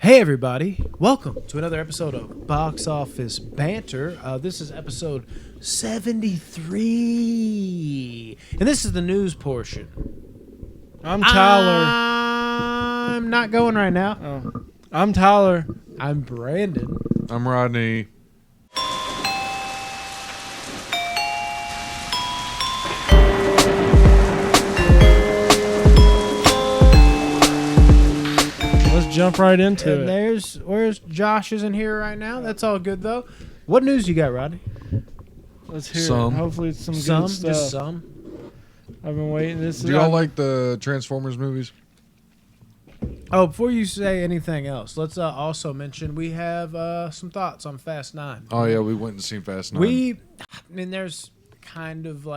Hey everybody, welcome to another episode of Box Office Banter. This is episode 73, and this is the news portion. I'm Tyler. I'm not going right now. Oh. I'm Tyler. I'm Brandon. I'm Rodney. Let's jump right into And it. where's Josh isn't here right now. That's all good though. What news you got, Rodney? Let's hear Some. it. Hopefully it's some Some, good stuff. just some. I've been waiting. Do y'all like the Transformers movies? Oh, before you say anything else, let's also mention we have some thoughts on Fast 9. Oh yeah, we went and seen Fast 9. There's kind of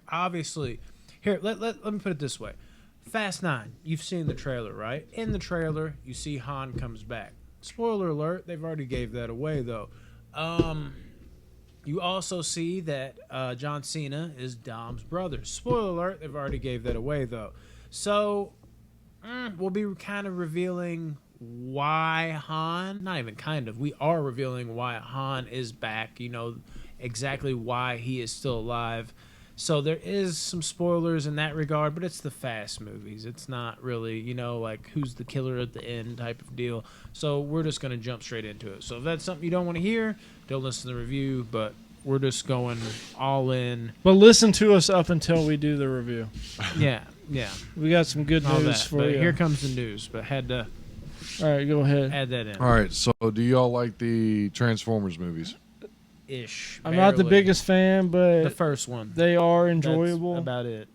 obviously, here, let me put it this way. Fast 9, you've seen the trailer, right? In the trailer, you see Han comes back. Spoiler alert, they've already gave that away, though. You also see that John Cena is Dom's brother. Spoiler alert, they've already gave that away, though. So, we'll be kind of revealing why Han, not even kind of, we are revealing why Han is back, exactly why he is still alive. So there is some spoilers in that regard, but it's the Fast movies. It's not really, who's the killer at the end type of deal. So we're just going to jump straight into it. So if that's something you don't want to hear, don't listen to the review, but we're just going all in. But listen to us up until we do the review. Yeah. We got some good All news that. for But you. here comes the news, but had to All right, go ahead. add that in. All right, so do y'all like the Transformers movies? Ish. I'm not the barely. biggest fan, but The first one. they are That's enjoyable. about it.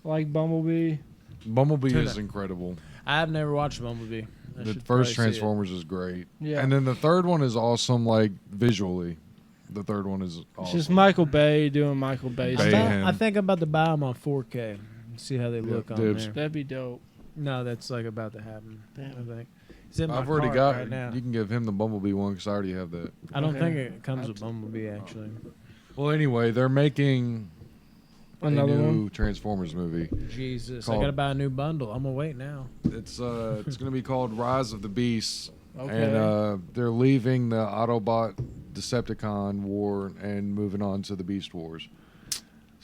Like Bumblebee. Bumblebee Tuna. is incredible. I've never watched Bumblebee. I The should probably first see it. Transformers is great. Yeah. And then the third one is awesome, like visually. The third one is It's awesome. just Michael Bay doing Michael Bay Bay stuff. him. I think I'm about to buy them on 4K. See how they look on dibs. there. That'd be dope. No, that's about to happen. Damn. I think. It's in my I've already cart got. right now. You can give him the Bumblebee one because I already have that. I don't Okay. think it comes with Bumblebee actually. Well, anyway, they're making Another a new one. Transformers movie. Jesus, I Called- gotta buy a new bundle. I'm gonna wait now. It's going to be called Rise of the Beasts. Okay. And they're leaving the Autobot Decepticon war and moving on to the Beast Wars.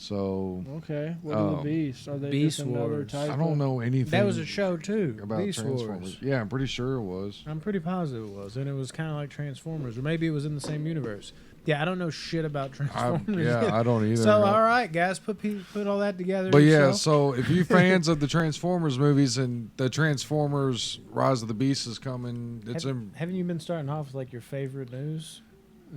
So Okay. What are the Um, beasts? Are they Beast just another Wars. type I don't of- know anything That was a show too. about Beast Transformers. Wars. Yeah, I'm pretty sure it was. I'm pretty positive it was, and it was kind of like Transformers, or maybe it was in the same universe. Yeah, I don't know shit about Transformers. I don't either. So all right, guys, put all that together. But yeah, yourself. so if you fans of the Transformers movies and the Transformers Rise of the Beast is coming, it's in. Haven't you been starting off with like your favorite news?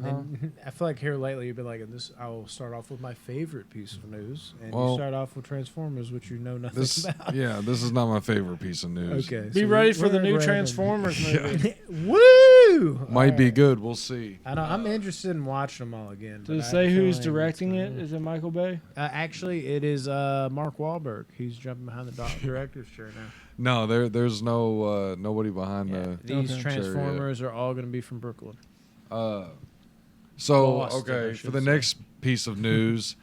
And I feel like here lately you've been like, this. I will start off with my favorite piece of news, and you Well, start off with Transformers, which you know nothing This about. this is not my favorite piece of news. Okay, Be so ready for the we're new random. Transformers movie. Woo! Might be Alright. good. We'll see. I know. I'm interested in watching them all again. Does it but I say have a who's feeling directing it's it? gonna- Is it Michael Bay? Actually, it is Mark Wahlberg. He's jumping behind the director's chair now. No, there's no nobody behind Yeah, the. these Okay. Transformers are all going to be from Brooklyn. So Boston, I okay, should for the say. next piece of news,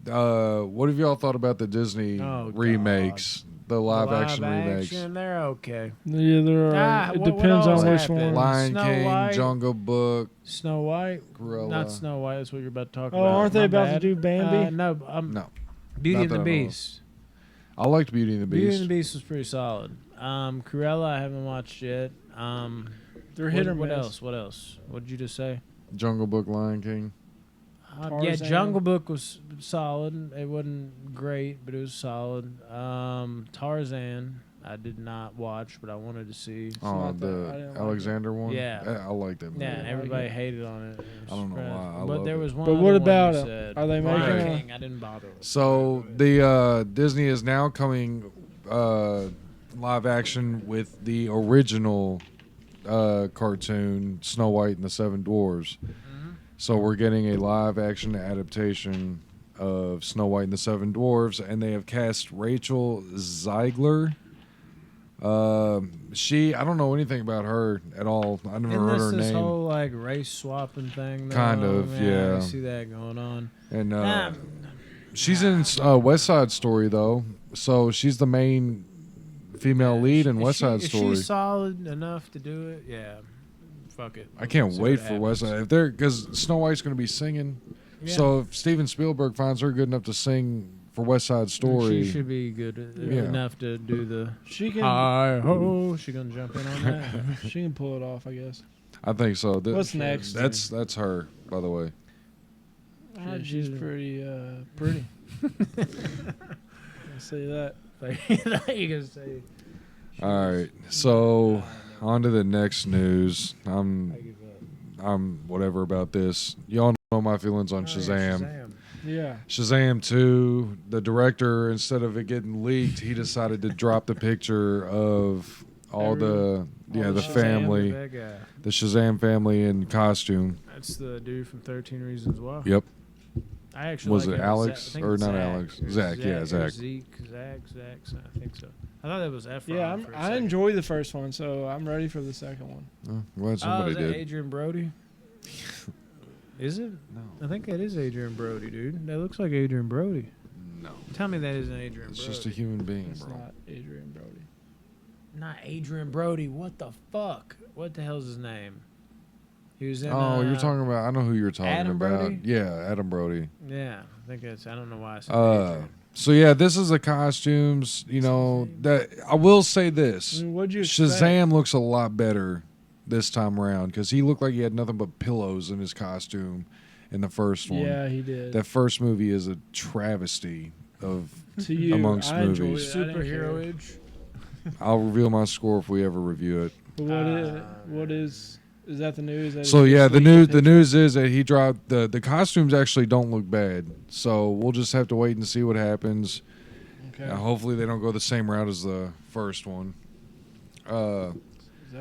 what have y'all thought about the Disney Oh, remakes, the live action remakes? Action, they're okay. Yeah, they're all right. It what depends else on which happened? one. Lion Snow King, White. Jungle Book, Snow White, Gorilla. not Snow White. That's what you're about to talk Oh, about. aren't they My about to bad. do Bambi? No, No, Beauty Not and the that I know of. Beast. I liked Beauty and the Beauty Beast. and the Beast was pretty solid. Cruella, I haven't watched yet. They're hit or what miss. else? What else? What did you just say? Jungle Book, Lion King. Yeah, Tarzan. Jungle Book was solid. It wasn't great, but it was solid. Tarzan, I did not watch, but I wanted to see. Oh, not that- I didn't the like Alexander one. Yeah. I liked that movie. Yeah, like everybody it. hated on it. I don't know why. I but love there it. was one. But other what one about you it? said. Are they Lion making a- King, I didn't bother with. So the Disney is now coming live action with the original cartoon Snow White and the Seven Dwarfs. So we're getting a live action adaptation of Snow White and the Seven Dwarfs, and they have cast Rachel Ziegler. I don't know anything about her at all. I never Isn't heard this her this name. whole like race swapping thing? Though? Kind of, yeah. I see that going on. And Ah, she's in West Side Story though, so she's the main female lead in West Side If Story. she's solid enough to do it, yeah. Fuck it. I can't See wait what for West happens. Side. If they're because Snow White's going to be singing. Yeah. So if Steven Spielberg finds her good enough to sing for West Side Story, She should be good Yeah. enough to do the She can. hi ho. She gonna jump in on that. She can pull it off, I guess. I think so. What's next? That's her, by the way. Yeah, she's pretty. Pretty. I'll say that. You gonna say? All right. So on to the next news. I I'm give up. whatever about this. Y'all know my feelings on Shazam. Yeah. Shazam 2, the director, instead of it getting leaked, he decided to drop the picture of all the the the Shazam, family, That guy. the Shazam family in costume. That's the dude from 13 Reasons Why. Yep. I actually Was like it him. Alex I think or it's not Zach. Alex? Or Zach, yeah, or Zach. Zach. I think so. I thought that was Efron. Yeah, for a I second. enjoy the first one, so I'm ready for the second one. Oh, well, Oh, somebody is that did. Adrian Brody? Is it? No. I think that is Adrian Brody, dude. That looks like Adrian Brody. No. Tell me that isn't Adrian It's Brody. just a human being, It's bro. not Adrian Brody. Not Adrian Brody. What the fuck? What the hell's his name? He was in. Oh, you're talking about. I know who you're talking Adam about. Brody? Yeah, Adam Brody. Yeah, I think it's. I don't know why I said Uh, Adrian. so yeah, this is the costumes. You know that I will say I this: mean, what'd you expect? Shazam looks a lot better this time around because he looked like he had nothing but pillows in his costume in the first one. Yeah, he did. That first movie is a travesty of. To you, amongst I enjoyed movies. it. I didn't care. Superhero-age. I'll reveal my score if we ever review it. But what is that the news? That So it's yeah, just the leaked news a the picture? news is that he dropped the costumes actually don't look bad. So we'll just have to wait and see what happens. Okay. Hopefully they don't go the same route as the first one. Is that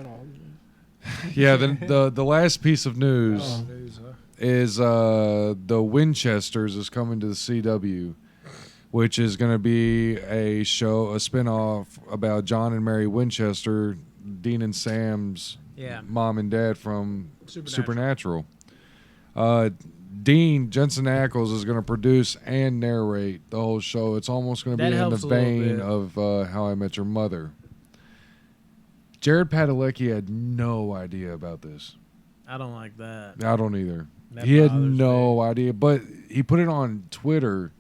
all? the news? Yeah, the last piece of news Oh. News, huh? is the Winchesters is coming to the CW, which is going to be a spinoff about John and Mary Winchester, Dean and Sam's Yeah. mom and dad from Supernatural. Supernatural. Jensen Ackles is going to produce and narrate the whole show. It's almost going to That be in the helps a little vein bit. of How I Met Your Mother. Jared Padalecki had no idea about this. I don't like that. I don't either. That He had bothers no me. idea, but he put it on Twitter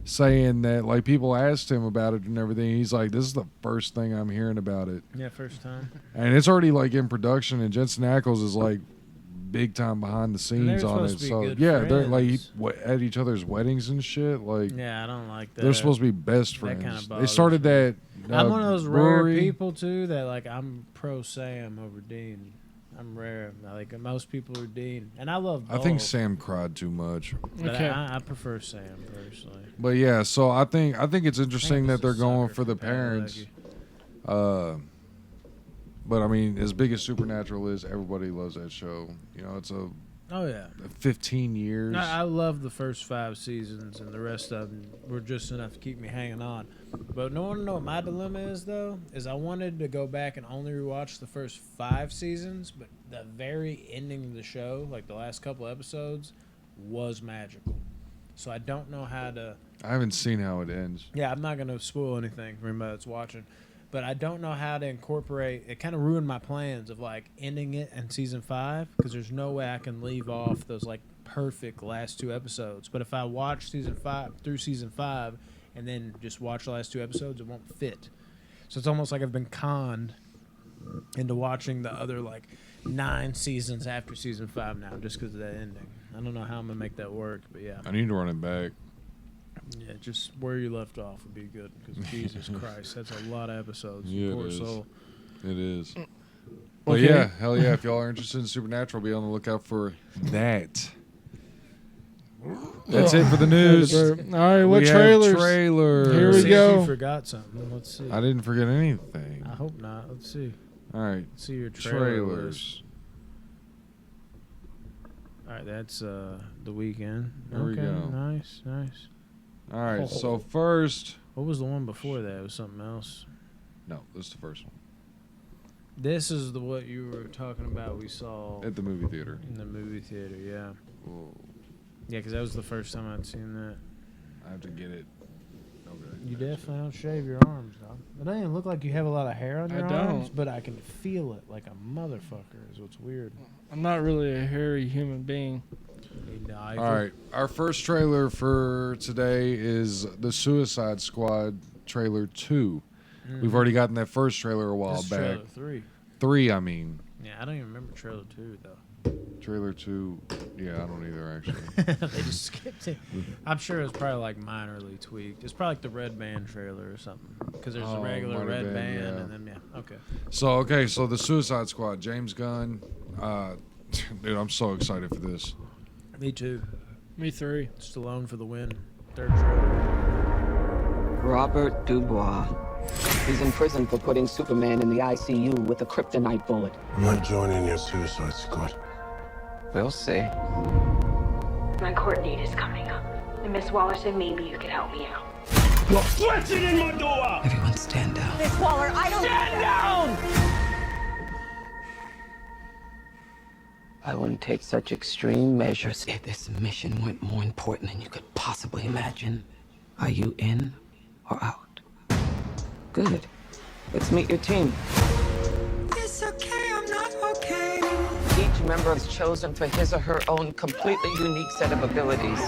saying that like people asked him about it and everything. He's like, "This is the first thing I'm hearing about it," Yeah, first time. and it's already like in production. And Jensen Ackles is like big time behind the And they're scenes on supposed it. to be So good yeah, they're like friends. at each other's weddings and shit. Like Yeah, I don't like that. they're supposed to be best that friends. kinda They bothers started me. that. I'm one of those rare brewery. people too that like I'm pro Sam over Dean. I'm rare. Like most people are Dean, and I love. I think both, Sam cried too much. but Okay. I prefer Sam personally. But yeah, so I think it's interesting I'm that just a they're going sucker for the Padalecki. parents. But I mean, as big as Supernatural is, everybody loves that show. You know, it's a Oh yeah. 15 years. I love the first 5 seasons, and the rest of them were just enough to keep me hanging on. But no one know what my dilemma is though. Is I wanted to go back and only rewatch the first 5 seasons, but the very ending of the show, like the last couple episodes, was magical. So I don't know how to. I haven't seen how it ends. Yeah, I'm not gonna spoil anything for anybody that's watching, but I don't know how to incorporate. It kind of ruined my plans of like ending it in season 5 because there's no way I can leave off those like perfect last 2 episodes. But if I watch season 5 through season 5 and then just watch the last 2 episodes, it won't fit. So it's almost like I've been conned into watching the other like 9 seasons after season 5 now just because of that ending. I don't know how I'm gonna make that work, but yeah. I need to run it back. Yeah, just where you left off would be good because Jesus Christ, that's a lot of episodes. Yeah, it Poor is. soul. It is. But Okay. yeah, hell yeah! If y'all are interested in Supernatural, be on the lookout for that. That's it for the news. All right, what We have trailers? trailers. Here we See if go. you forgot something. Let's see. I didn't forget anything. I hope not. Let's see. All right, Let's see your trailer list. trailers. All right, that's the weekend. There we Okay, go. nice, nice. All right, so first, What was the one before that? It was something else. no, this is the first one This is the what you were talking about. We saw at the movie theater. in the movie theater. Yeah, Whoa, yeah, because that was the first time I'd seen that. I have to get it You definitely don't shave your arms, dog. It doesn't even look like you have a lot of hair on your arms, but I can feel it like a motherfucker. Is what's weird. I'm not really a hairy human being. All right, our first trailer for today is the Suicide Squad trailer 2. We've already gotten that first trailer a while This is back. trailer 3. 3, I mean. Yeah, I don't even remember trailer 2 though. Trailer 2, yeah, I don't either actually. They just skipped it. I'm sure it was probably like minorly tweaked. It's probably like the Red Band trailer or something. Because there's a regular might have Red been, Band, yeah. and then okay. So the Suicide Squad, James Gunn. Dude, I'm so excited for this. Me too. Me 3. Stallone for the win. Third trailer. Robert Dubois. He's in prison for putting Superman in the ICU with a kryptonite bullet. I'm not joining your Suicide Squad. We'll see. My court date is coming up. And Miss Waller said maybe you could help me out. You're flexing in my door! Everyone stand down. Miss Waller, I don't... Stand down! I wouldn't take such extreme measures if this mission went more important than you could possibly imagine. Are you in or out? Good. Let's meet your team. It's okay, I'm not okay. Each member is chosen for his or her own completely unique set of abilities.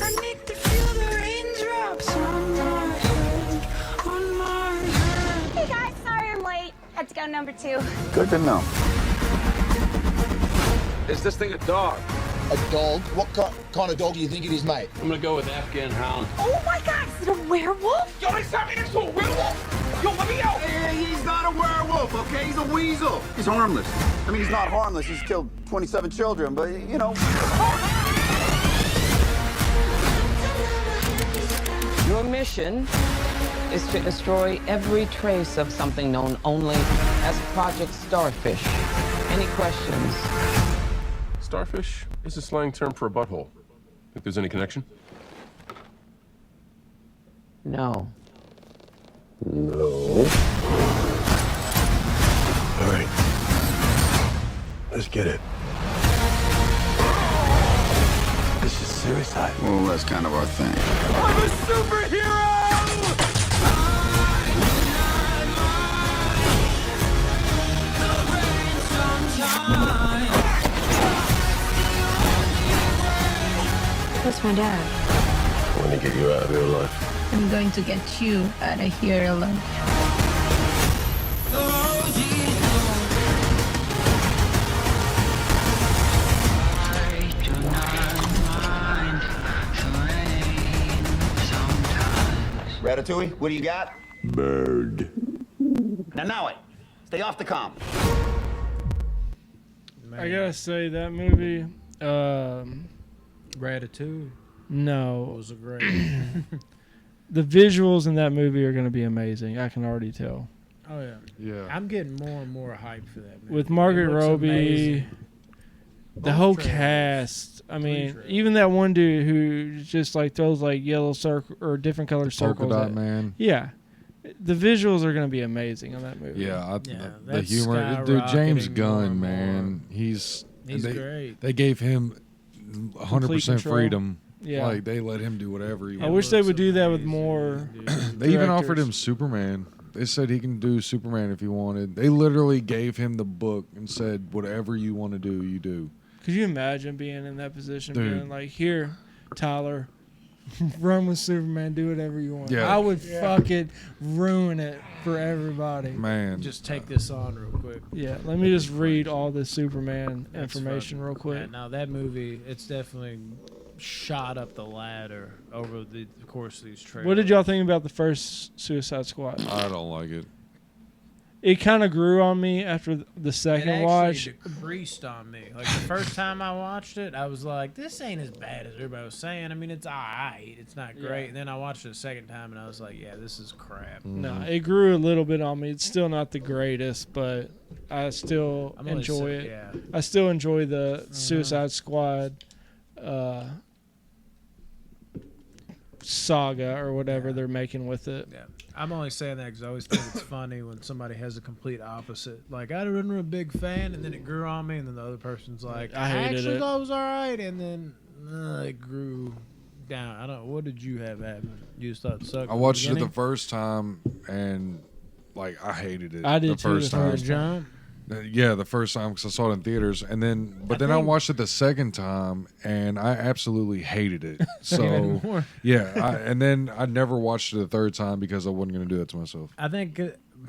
I need to feel the raindrops on my head, on my head. Hey guys, sorry I'm late. Had to go number 2. Good to know. Is this thing a dog? A dog? What kind of dog do you think it is, mate? I'm gonna go with Afghan Hound. Oh my god, is it a werewolf? Yo, they turned me into a werewolf! Yo, let me out! Hey, he's not a werewolf, okay? He's a weasel. He's harmless. I mean, he's not harmless. He's killed 27 children, but, you know. Your mission is to destroy every trace of something known only as Project Starfish. Any questions? Starfish is a slang term for a butthole. Think there's any connection? No. No. All right. Let's get it. This is suicide. Well, that's kind of our thing. I'm a superhero! Where's my dad? I'm gonna get you out of real life. I'm going to get you out of here alone. Ratatouille, what do you got? Bird. Now it. Stay off the comm. I gotta say, that movie, Ratatouille no. was a great. The visuals in that movie are gonna be amazing. I can already tell. Oh yeah. Yeah. I'm getting more and more hyped for that movie. With Margaret It looks Robbie, amazing. the Both whole trailers. cast. I mean, trailers. even that one dude who just like throws like yellow circle or different color Polka circles. Dot at- Man. Yeah, the visuals are gonna be amazing on that movie. Yeah, Yeah, the that's humor. Dude, James skyrocketing more Gunn, and man. He's great. They gave him 100% control. freedom. Yeah. Like, they let him do whatever he I wants. wish they looks would do that with amazing, more. dude. They even offered him directors. Superman. They said he can do Superman if he wanted. They literally gave him the book and said, whatever you want to do, you do. Could you imagine being in that position, Dude. being like, "Here, Tyler, run with Superman, do whatever you want." Yeah. I would fucking ruin it for everybody. Man. Just take this on real quick. Yeah, let me just read all the Superman That's information fucking- real quick. Yeah, now that movie, it's definitely shot up the ladder over the course of these trailers. What did y'all think about the first Suicide Squad? I don't like it. It kind of grew on me after the It second actually watch. decreased on me. Like the first time I watched it, I was like, "This ain't as bad as everybody was saying." I mean, it's alright. It's not great. Yeah. And then I watched it a second time, and I was like, "Yeah, this is crap." No, it grew a little bit on me. It's still not the greatest, but I still I'm only enjoy saying- it. Yeah. I still enjoy the Suicide Squad saga or whatever they're making with it. Yeah, I'm only saying that because I always think it's funny when somebody has a complete opposite. Like, I wasn't a big fan, and then it grew on me, and then the other person's like, I hated actually it. thought it was all right, and then it grew down. I don't. What did you have happen? You just thought it sucked. I watched it the first time and like I hated it. I did the too, first the time. first jump. Yeah, the first time because I saw it in theaters, and then I think- watched it the second time, and I absolutely hated it. Even So more. yeah, and then I never watched it the third time because I wasn't going to do that to myself. I think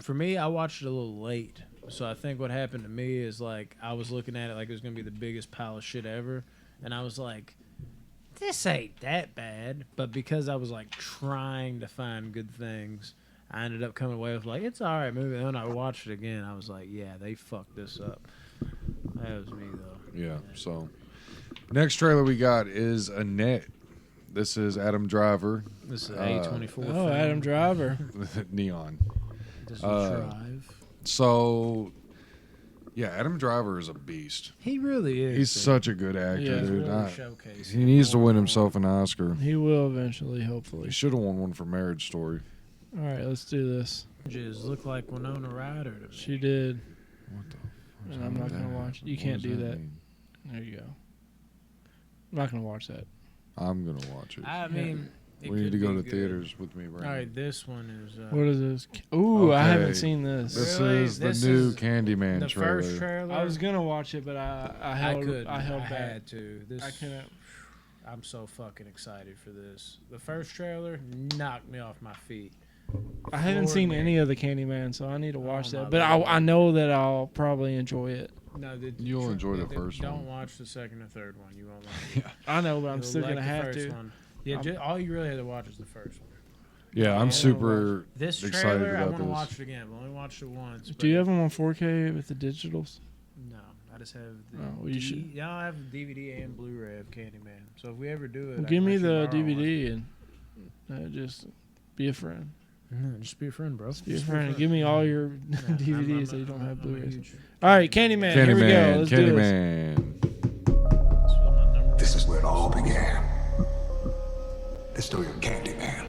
for me, I watched it a little late. So I think what happened to me is like I was looking at it like it was gonna be the biggest pile of shit ever, and I was like, "This ain't that bad." But because I was like trying to find good things, I ended up coming away with like it's all right movie. And when I watched it again, I was like, "Yeah, they fucked this up." That was me though. Yeah. So next trailer we got is Annette. This is Adam Driver. This is A24. Oh, Adam Driver. Neon. This is Drive. So, yeah, Adam Driver is a beast. He really is. He's dude. such a good actor, Yeah. dude. Really I- showcasing he needs to more win and himself an Oscar. He will eventually, He hopefully. should have won one for Marriage Story. All right, let's do this. Just look like Winona Ryder to me. She did, What the fuck is and I'm wrong not with gonna that? watch it. You What can't does do that. mean? There you go. I'm not gonna watch that. I'm going to watch it. I mean, it We need could to go be to good. theaters with me, All right? right, this one is. What is this? Ooh, I Okay. haven't seen this. This Really? is the This new is Candyman the trailer. first trailer. I was gonna watch it, but I held couldn't. I held I back. had to. This. I couldn't. I'm so fucking excited for this. The first trailer knocked me off my feet. I haven't Floored seen me. any of the Candyman, so I need to watch my that. But Lord. I know that I'll probably enjoy it. No, You'll enjoy the first Don't one. watch the second or third one. You won't like it. I know, but I'm You'll still like gonna the have first to. One. Yeah, all you really have to watch is the first one. Yeah, I'm super This excited trailer, I about want to this. watch it again. I've only watched it once. Do you have them on 4K with the digitals? No, I just have the. Oh, well, you should. Yeah, I have DVD and Blu-ray of Candyman. So if we ever do it, Well, I give can me let you the borrow one. DVD and just be a friend. No, just be a friend, bro. Be a friend. Give me all your DVDs that you don't have I'm a Blu-rays. huge- All right, Candyman. Here we go. Let's do this. Candyman. This is where it all began. The story of Candyman.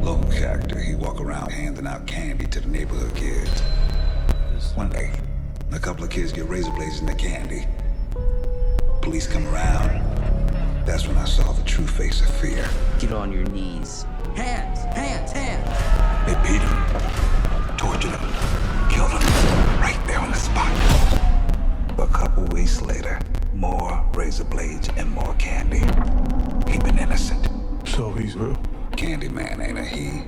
Local character, he walk around handing out candy to the neighborhood kids. One day, a couple of kids get razor blades in their candy. Police come around. That's when I saw the true face of fear. Get on your knees. Hands, hands, hands. They beat him, tortured him, killed him right there on the spot. A couple weeks later, more razor blades and more candy. He been innocent. So he's real. Candyman ain't a he.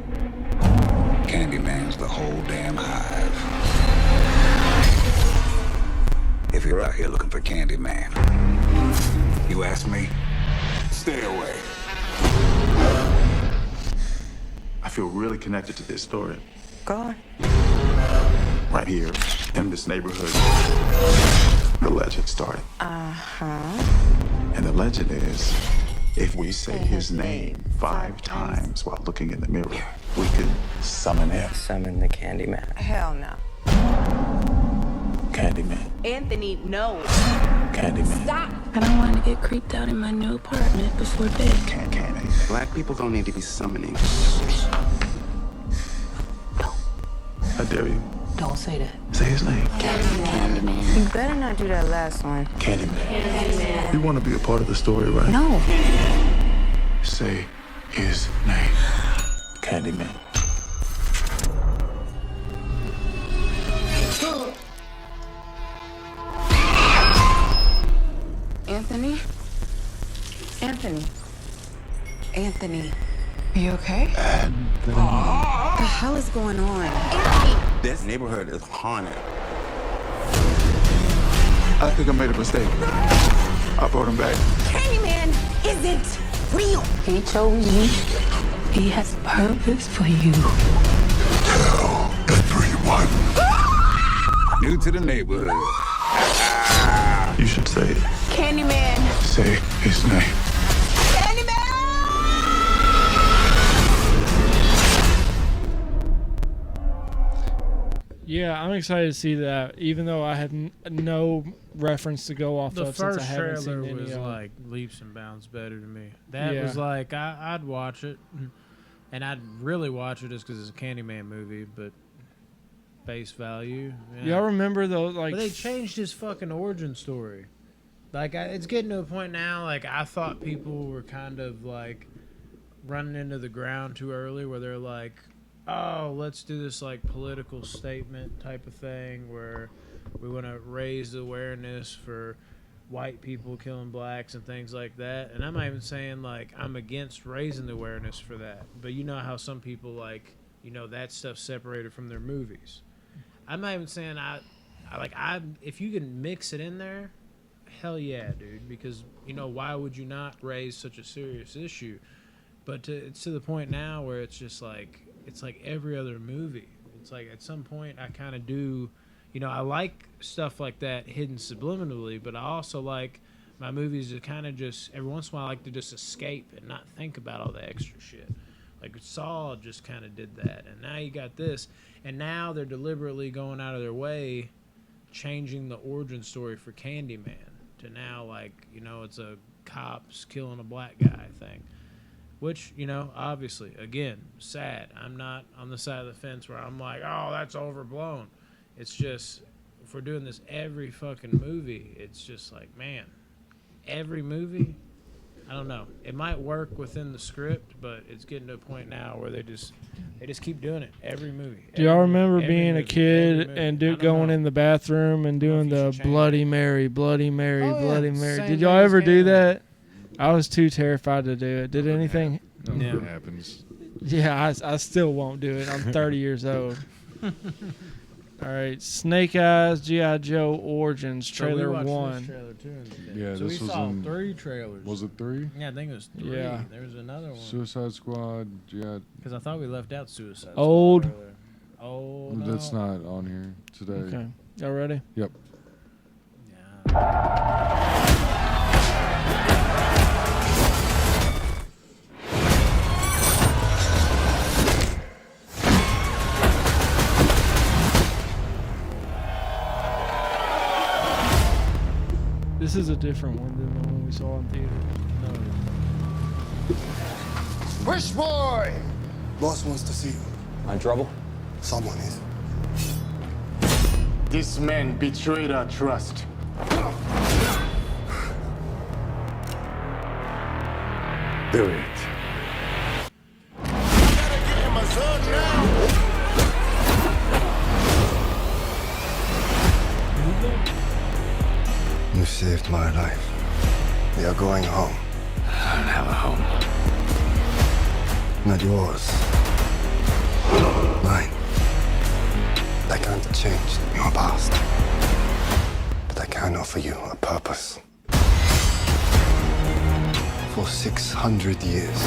Candyman's the whole damn hive. If you're out here looking for Candyman, you ask me, stay away. I feel really connected to this story. Go on. Right here, in this neighborhood, the legend started. And the legend is, if we say his name 5 times while looking in the mirror, we could summon him. Summon the Candyman. Hell no. Candyman. Anthony, no. Candyman. Stop. I don't want to get creeped out in my new apartment before bed. Candy. Black people don't need to be summoning. I dare you. Don't say that. Say his name. You better not do that last one. Candyman. You want to be a part of the story, right? No. Say his name. Candyman. Anthony? Anthony? Anthony? Are you okay? What the hell is going on? Anthony! This neighborhood is haunted. I think I made a mistake. I brought him back. Candyman isn't real! He chose you. He has purpose for you. Tell everyone. New to the neighborhood. You should say it. Candyman! Say his name. Candyman! Yeah, I'm excited to see that. Even though I have no reference to go off The of since I first haven't seen trailer any was of them. like leaps and bounds better to me. That Yeah. was like I'd watch it, and I'd really watch it just because it's a Candyman movie. But face value, yeah. Y'all remember though, like But they changed his fucking origin story. Like, it's getting to a point now, like, I thought people were kind of, like, running into the ground too early where they're like, oh, let's do this, like, political statement type of thing where we want to raise the awareness for white people killing blacks and things like that. And I'm not even saying, like, I'm against raising the awareness for that. But you know how some people, like, you know, that stuff's separated from their movies. I'm not even saying if you can mix it in there, hell yeah, dude. Because, you know, why would you not raise such a serious issue? But it's to the point now where it's just like, it's like every other movie. It's like at some point I kind of do, you know, I like stuff like that hidden subliminally, but I also like my movies to kind of just, every once in a while I like to just escape and not think about all the extra shit. Like Saw just kind of did that. And now you got this. And now they're deliberately going out of their way, changing the origin story for Candyman to now, like, you know, it's a cops killing a black guy thing. Which, you know, obviously, again, sad. I'm not on the side of the fence where I'm like, oh, that's overblown. It's just, if we're doing this every fucking movie, it's just like, man, every movie, I don't know. It might work within the script, but it's getting to a point now where they just keep doing it every movie. Do y'all remember being a kid and going in the bathroom and doing the Bloody Mary, Bloody Mary, Bloody Mary? Did y'all ever do that? I was too terrified to do it. Did anything? Nothing happens. Yeah, I still won't do it. I'm 30 years old. All right, Snake Eyes, G.I. Joe Origins, trailer 1. This trailer too Yeah, so this we was saw in, 3 trailers. Was it 3? Yeah, I think it was 3. Yeah. There was another one. Suicide Squad, G.I. Because I thought we left out Suicide Old. Squad earlier. Old. No. That's not on here today. Okay. Y'all ready? Yep. This is a different one than the one we saw in theater. Wish boy! Boss wants to see you. In trouble? Someone is. This man betrayed our trust. Do it. You saved my life. We are going home. I don't have a home. Not yours. Mine. I can't change your past. But I can offer you a purpose. For 600 years,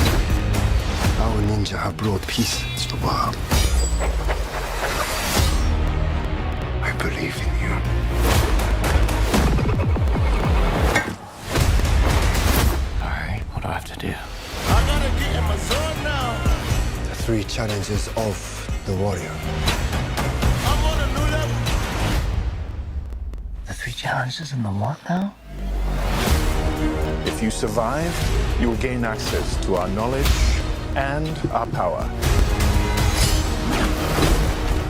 our ninja have brought peace to the world. I believe in you. All right, what do I have to do? I gotta get in my zone now. The 3 challenges of the warrior. I'm on a new level. The 3 challenges in the what now? If you survive, you will gain access to our knowledge and our power.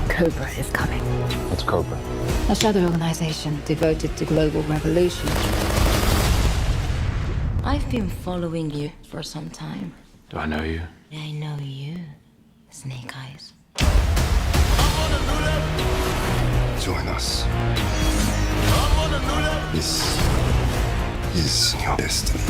Cobra is coming. What's Cobra? A shadow organization devoted to global revolution. I've been following you for some time. Do I know you? I know you, Snake Eyes. Join us. This is your destiny.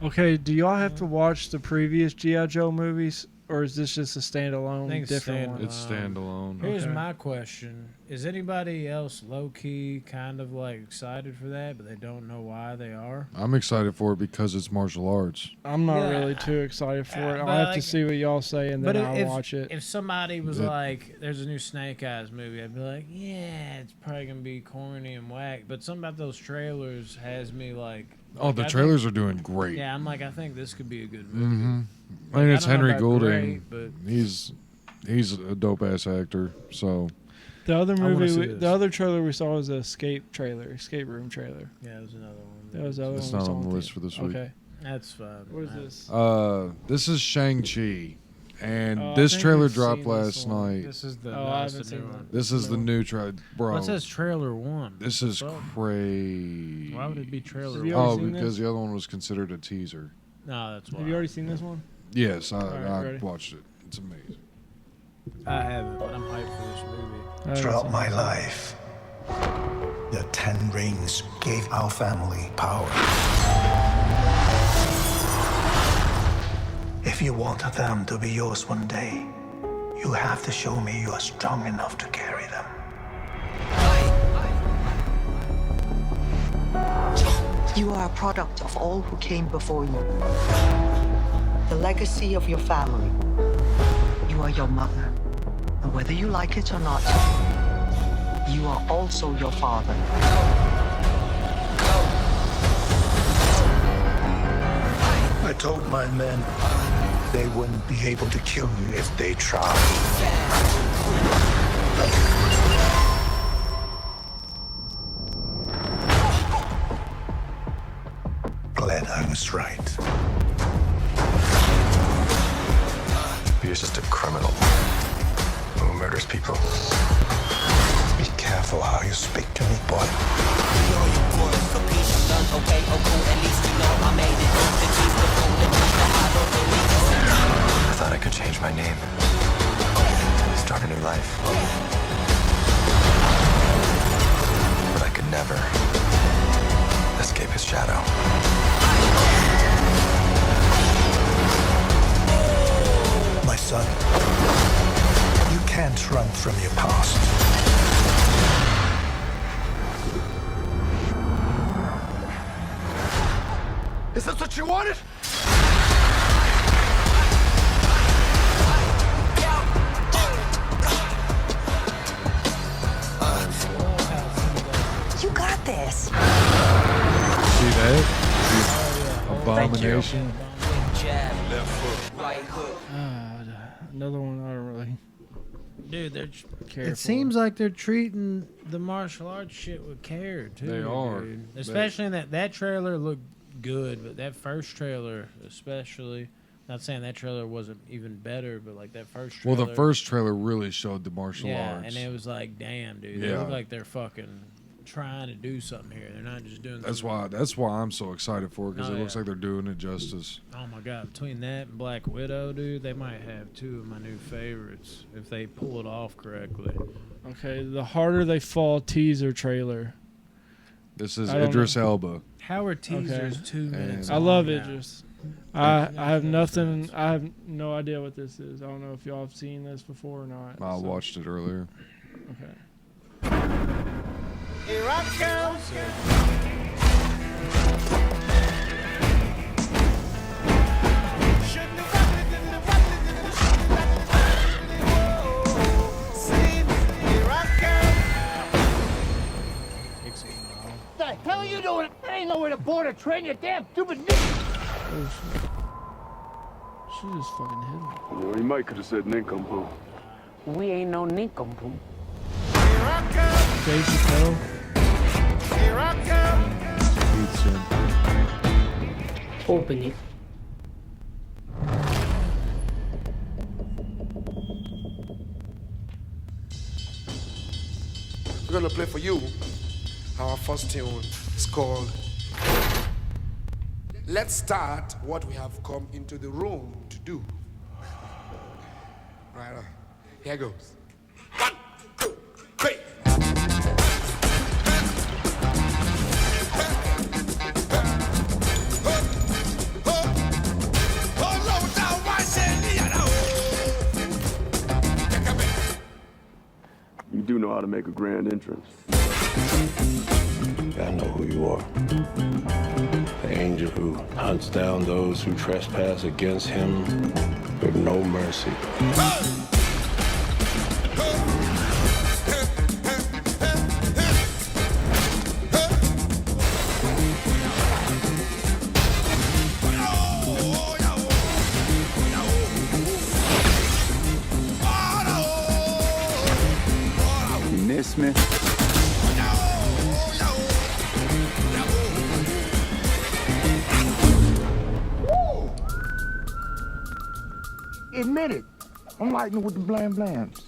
Okay, do y'all have to watch the previous G.I. Joe movies, or is this just a standalone, think it's different one? It's standalone. Here's my question. Is anybody else low-key kind of like excited for that, but they don't know why they are? I'm excited for it because it's martial arts. I'm not Yeah. really too excited for it. I'll but have like- to see what y'all say, and then But I'll watch it. If somebody was like, there's a new Snake Eyes movie, I'd be like, yeah, it's probably going to be corny and whack. But something about those trailers has me like... Oh, the trailers are doing great. Yeah, I'm like, I think this could be a good movie. Mm-hmm. Like, I mean, it's I don't know Henry about Goulding. great, but He's a dope ass actor. So The other I wanna see movie, this. the other trailer we saw was a escape room trailer. Yeah, there's another one. That was the other It's one we not saw on the in list for theater. this week. Okay. That's fine. What is this? This is Shang-Chi. And Oh, I this think trailer we've dropped seen this last one. night. This is the, Oh, I that's haven't the new seen one. that. This is the new trailer, bro. Well, it says trailer 1. This is Fuck. crazy. Why would it be trailer Have you 1? already Oh, seen because this? the other one was considered a teaser. No, that's why. Have you already seen this one? Yes, I ready? watched it. It's amazing. I haven't, but I'm hyped for this movie. Throughout my life, the 10 rings gave our family power. If you want them to be yours one day, you have to show me you are strong enough to carry them. You are a product of all who came before you. The legacy of your family. You are your mother. And whether you like it or not, you are also your father. I told my men they wouldn't be able to kill you if they tried. Glad I was right. You're just a criminal who murders people. Be careful how you speak to me, boy. I thought I could change my name. Start a new life. But I could never escape his shadow. My son, you can't run from your past. Is this what you wanted? You got this. See that? Abomination. Another one I don't really Dude, they're care it for. seems like they're treating the martial arts shit with care too. They are. dude. Especially in that trailer looked good, but that first trailer especially. Not saying that trailer wasn't even better, but like that first trailer. Well, the first trailer really showed the martial arts. and it was like, damn, dude, they Yeah. look like they're fucking trying to do something here. They're not just doing. That's something- why I'm so excited for it, because Oh, it looks yeah. like they're doing it justice. Oh my god! Between that and Black Widow, dude, they might have two of my new favorites if they pull it off correctly. Okay, the Harder They Fall teaser trailer. This is I don't Idris know. Elba. How are teasers 2 minutes? I love long it. now? Just I have nothing. I have no idea what this is. I don't know if y'all have seen this before or not. I so- watched it earlier. Okay. Here I come. What the hell are you doing? There ain't nowhere to board or train, you damn stupid nigga. Oh, shit. She just fucking hit him. You know, he might could have said nincompoop. We ain't no nincompoop. Dave Chappelle. Here I come. Open it. We're gonna play for you our first tune. It's called Let's Start What We Have Come Into the Room to Do. Right on. Here goes. 1, 2, 3. You do know how to make a grand entrance. I know who you are. The angel who hunts down those who trespass against him with no mercy. Miss Smith? Admit it. I'm lighting with the blam blams.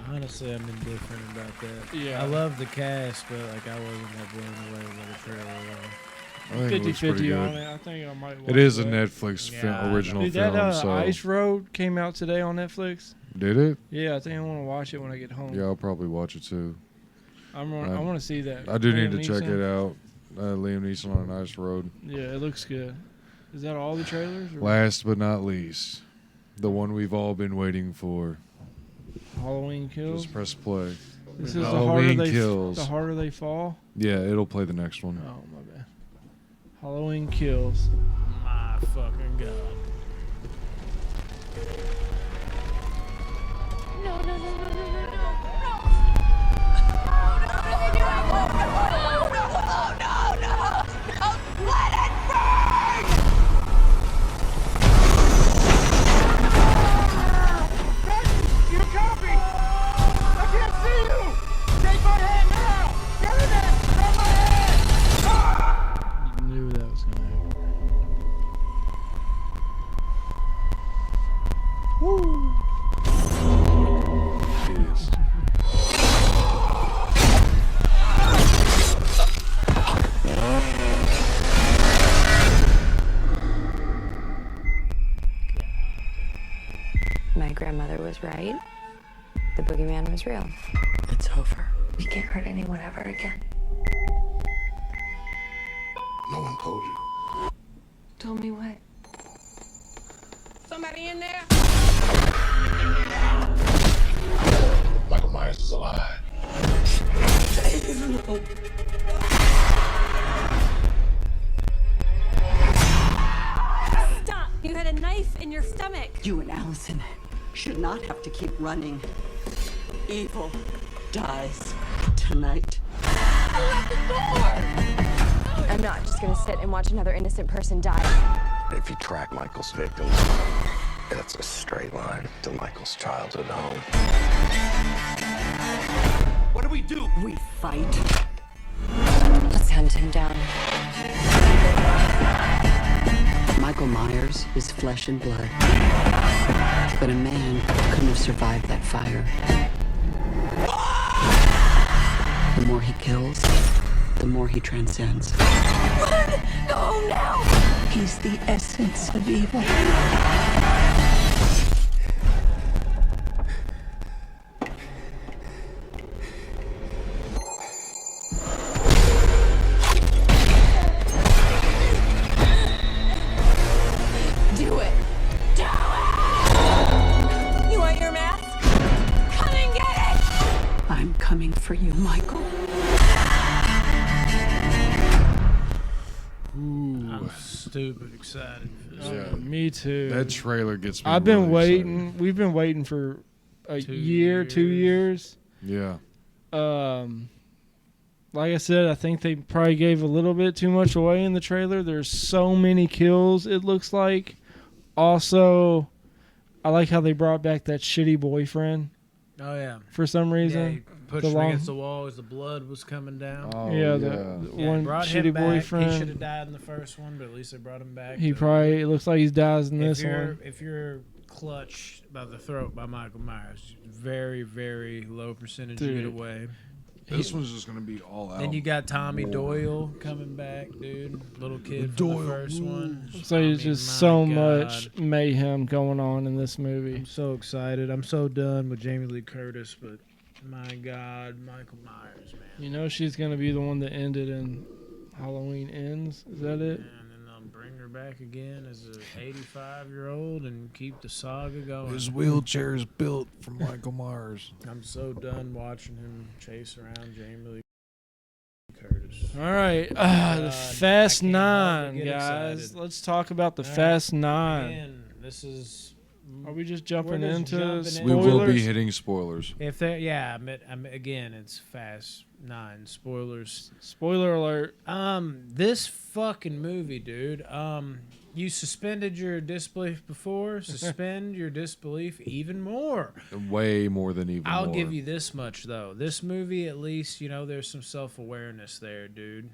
Honestly, I'm indifferent about that. Yeah. I love the cast, but like I wasn't that blown away by the trailer at all. I think it looks pretty 50-50 good. on it. I think I might watch It is a that. Netflix original Dude, film. that So Ice Road came out today on Netflix. did it? Yeah, I think I want to watch it when I get home. Yeah, I'll probably watch it too. I want to see that. I do need Liam to check Neeson. it out. Liam Neeson on an ice road. Yeah, it looks good. Is that all the trailers? Or Last but not least, the one we've all been waiting for. Halloween Kills. Just press play. This is Halloween the Kills. harder they fall. Yeah, it'll play the next one. Oh my bad. Halloween Kills. My fucking god. No, no, no, no, no, no, no, You copy! I can't see you! Take my hand now! Get in there! Grab my hand! Ah! You knew that was gonna happen. Woo! It is. My grandmother was right. The boogeyman was real. It's over. We can't hurt anyone ever again. No one told you. Told me what? Somebody in there? Michael Myers is alive. Stop! You had a knife in your stomach. You and Allison should not have to keep running. Evil dies tonight. I'm not just gonna sit and watch another innocent person die. If you track Michael's victims, that's a straight line to Michael's childhood home. What do we do? We fight. Let's hunt him down. Michael Myers is flesh and blood. But a man couldn't have survived that fire. The more he kills, the more he transcends. Run! Go now! He's the essence of evil. Do it! Do it! You want your mask? Come and get it! I'm coming for you, Michael. I'm stupid excited for this. Yeah. Me too. That trailer gets me. I've been really waiting. excited. We've been waiting for a year, 2 years. Yeah. Like I said, I think they probably gave a little bit too much away in the trailer. There's so many kills, it looks like. Also, I like how they brought back that shitty boyfriend. Oh yeah. For some reason. Yeah, he pushed him against the wall as the blood was coming down. Oh, yeah, yeah. the one brought shitty him back. boyfriend. He should have died in the first one, but at least they brought him back. He probably, it looks like he dies in this one. If you're clutched by the throat by Michael Myers, very, very low percentage you get away. This one's just gonna be all out. Then you got Tommy Doyle coming back, dude. Little kid from the first one. So there's just so much mayhem going on in this movie. I'm so excited. I'm so done with Jamie Lee Curtis, but my God, Michael Myers, man. You know she's gonna be the one that ended in Halloween Ends. Is that it? And then they'll bring her back again as an 85-year-old and keep the saga going. His wheelchair is built from Michael Myers. I'm so done watching him chase around Jamie Lee Curtis. All right, the Fast Nine, guys. excited. Let's talk about the All right. Fast Nine. Again, this is. Are we just jumping we're just into jumping spoilers? We will be hitting spoilers. If they, yeah, again, it's Fast 9 spoilers. Spoiler alert. This fucking movie, dude. You suspended your disbelief before. Suspend your disbelief even more. Way more than even I'll more. give you this much, though. This movie, at least, there's some self-awareness there, dude.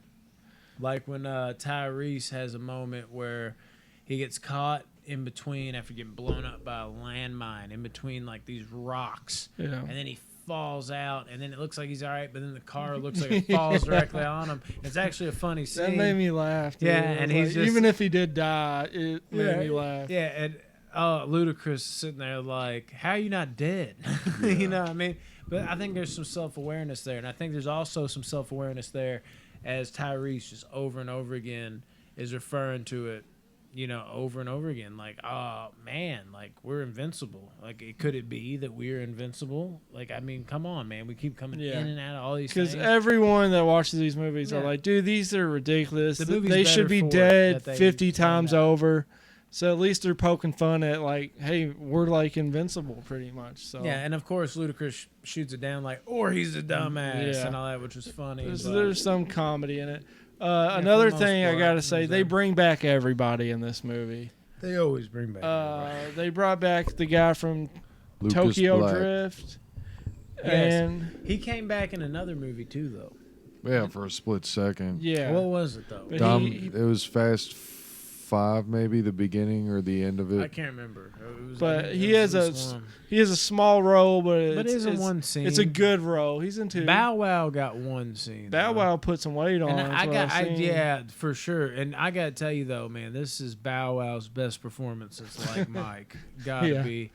Like when Tyrese has a moment where he gets caught in between after getting blown up by a landmine, in between, like, these rocks. Yeah. And then he falls out, and then it looks like he's all right, but then the car looks like it falls directly on him. It's actually a funny scene. That made me laugh. Dude. Yeah, and he's just, even if he did die, it made me laugh. Yeah, and Ludacris sitting there like, how are you not dead? You know what I mean? But I think there's some self-awareness there, and I think there's also some self-awareness there as Tyrese just over and over again is referring to it, over and over again, like, oh man, like, we're invincible. Like, could it be that we're invincible? Like, I mean, come on, man, we keep coming in and out of all these things. Because everyone that watches these movies are like, dude, these are ridiculous. They should be dead 50 times over. So at least they're poking fun at, like, hey, we're like invincible pretty much. So yeah, and of course Ludacris shoots it down like, or he's a dumbass and all that, which was funny. There's some comedy in it. Another thing I gotta say, they bring back everybody in this movie. They always bring back everybody. They brought back the guy from Lucas Tokyo Black. Drift. Yes. And he came back in another movie too, though. Yeah, for a split second. Yeah. What was it though? It was Fast 5, maybe the beginning or the end of it. I can't remember. He has a small role, but it isn't one scene. It's a good role. He's in two. Bow Wow got one scene. Bow Wow put some weight on. And yeah, for sure. And I gotta tell you though, man, this is Bow Wow's best performance since Like Mike. Gotta be.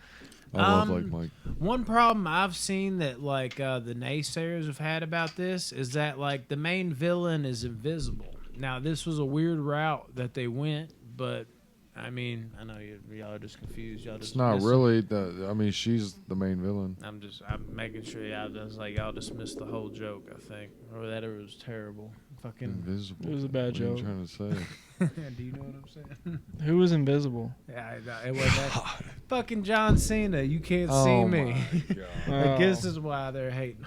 I love Like Mike. One problem I've seen that like the naysayers have had about this is that like the main villain is invisible. Now this was a weird route that they went, but I mean, I know y'all are just confused. It's not really I mean, she's the main villain. I'm making sure y'all dismissed the whole joke. I think, or that it was terrible. Fucking invisible. It was a bad joke. What are you trying to say? Do you know what I'm saying? Who was invisible? Yeah, it wasn't that. Fucking John Cena. You can't see me. I guess this is why they're hating.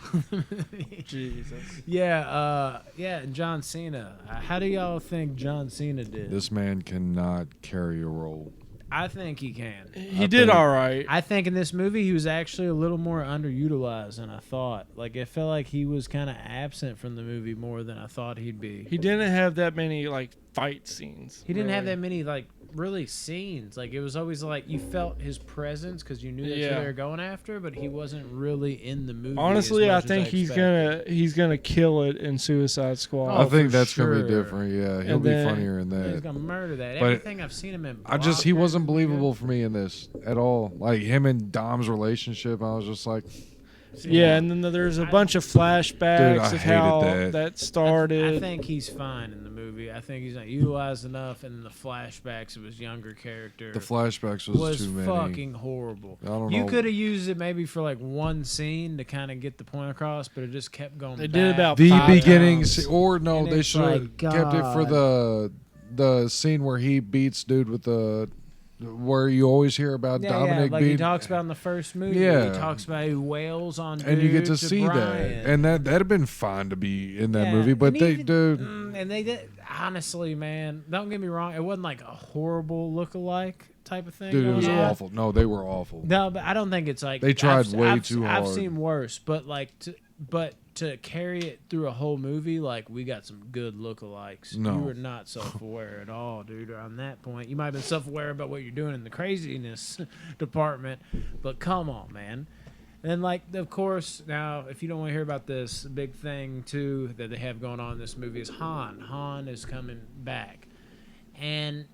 Jesus. Yeah, and John Cena. How do y'all think John Cena did? This man cannot carry a role. I think he can. He did all right. I think in this movie he was actually a little more underutilized than I thought. Like, it felt like he was kind of absent from the movie more than I thought he'd be. He didn't have that many like fight scenes. He didn't have that many like really scenes. Like, it was always like you felt his presence because you knew that's what they were going after, but he wasn't really in the movie. Honestly, I think he's gonna kill it in Suicide Squad. I think that's gonna be different. Yeah, he'll be funnier in that. He's gonna murder that. But everything I've seen him in. He wasn't believable for me in this at all. Like him and Dom's relationship, I was just like. Yeah, and then there's a bunch of flashbacks of how that started. I think he's fine in the movie. I think he's not utilized enough, and the flashbacks of his younger character. The flashbacks was too many. Fucking horrible. I don't know. You could have used it maybe for like one scene to kind of get the point across, but it just kept going. They did about the 5 beginning, times. or no, they should have kept it for the scene where he beats dude with the. Where you always hear about Dominic like being, he talks about in the first movie. Yeah. He talks about he wails on and you get to dude see Brian. that, and that'd have been fine to be in that movie. But they and they did honestly, man. Don't get me wrong, it wasn't like a horrible look-alike type of thing. Dude, it was awful. No, they were awful. No, but I don't think it's like they tried way too hard. I've seen worse, but like to carry it through a whole movie, like, we got some good lookalikes. No. You were not self-aware at all, dude. On that point, you might have been self-aware about what you're doing in the craziness department, but come on, man. And like, of course, now if you don't want to hear about this, the big thing too that they have going on in this movie is Han. Han is coming back, and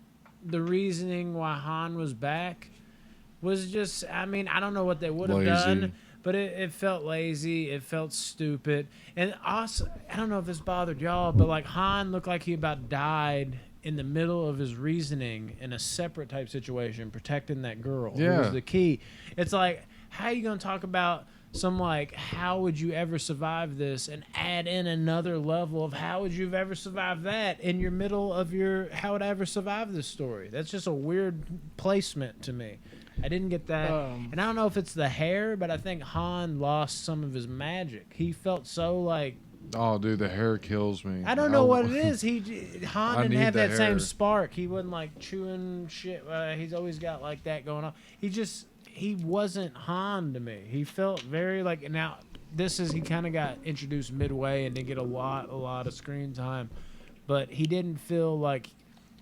the reasoning why Han was back was just, I mean, I don't know what they would have done. But it felt lazy. It felt stupid. And also, I don't know if this bothered y'all, but like Han looked like he about died in the middle of his reasoning in a separate type situation, protecting that girl. Yeah. Who was the key. It's like, how are you going to talk about some like, how would you ever survive this, and add in another level of how would you have ever survived that in your middle of your, how would I ever survive this story? That's just a weird placement to me. I didn't get that. And I don't know if it's the hair, but I think Han lost some of his magic. He felt so, like, Oh, dude, the hair kills me. I don't know what it is. Han didn't have that hair. same spark. He wasn't like chewing shit. He's always got like that going on. He wasn't Han to me. He felt very like now. He kind of got introduced midway and didn't get a lot of screen time, but he didn't feel like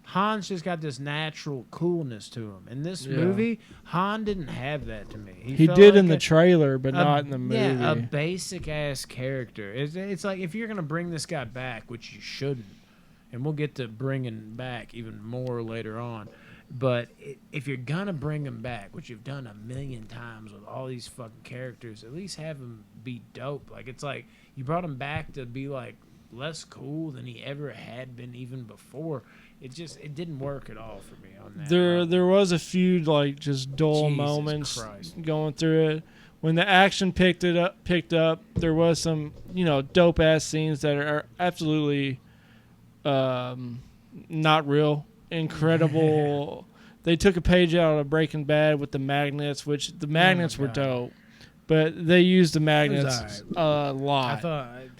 Han's just got this natural coolness to him. In this movie, Han didn't have that to me. He did in the trailer, but not in the movie. Yeah, a basic ass character. It's like if you're gonna bring this guy back, which you shouldn't, and we'll get to bringing back even more later on. But if you're gonna bring him back, which you've done a million times with all these fucking characters, at least have him be dope. Like it's like you brought him back to be like less cool than he ever had been even before. It didn't work at all for me on that. There was a few like just dull moments going through it. When the action picked up, there was some dope ass scenes that are absolutely not real. Incredible. They took a page out of Breaking Bad with the magnets, which the magnets were dope, but they used the magnets a lot.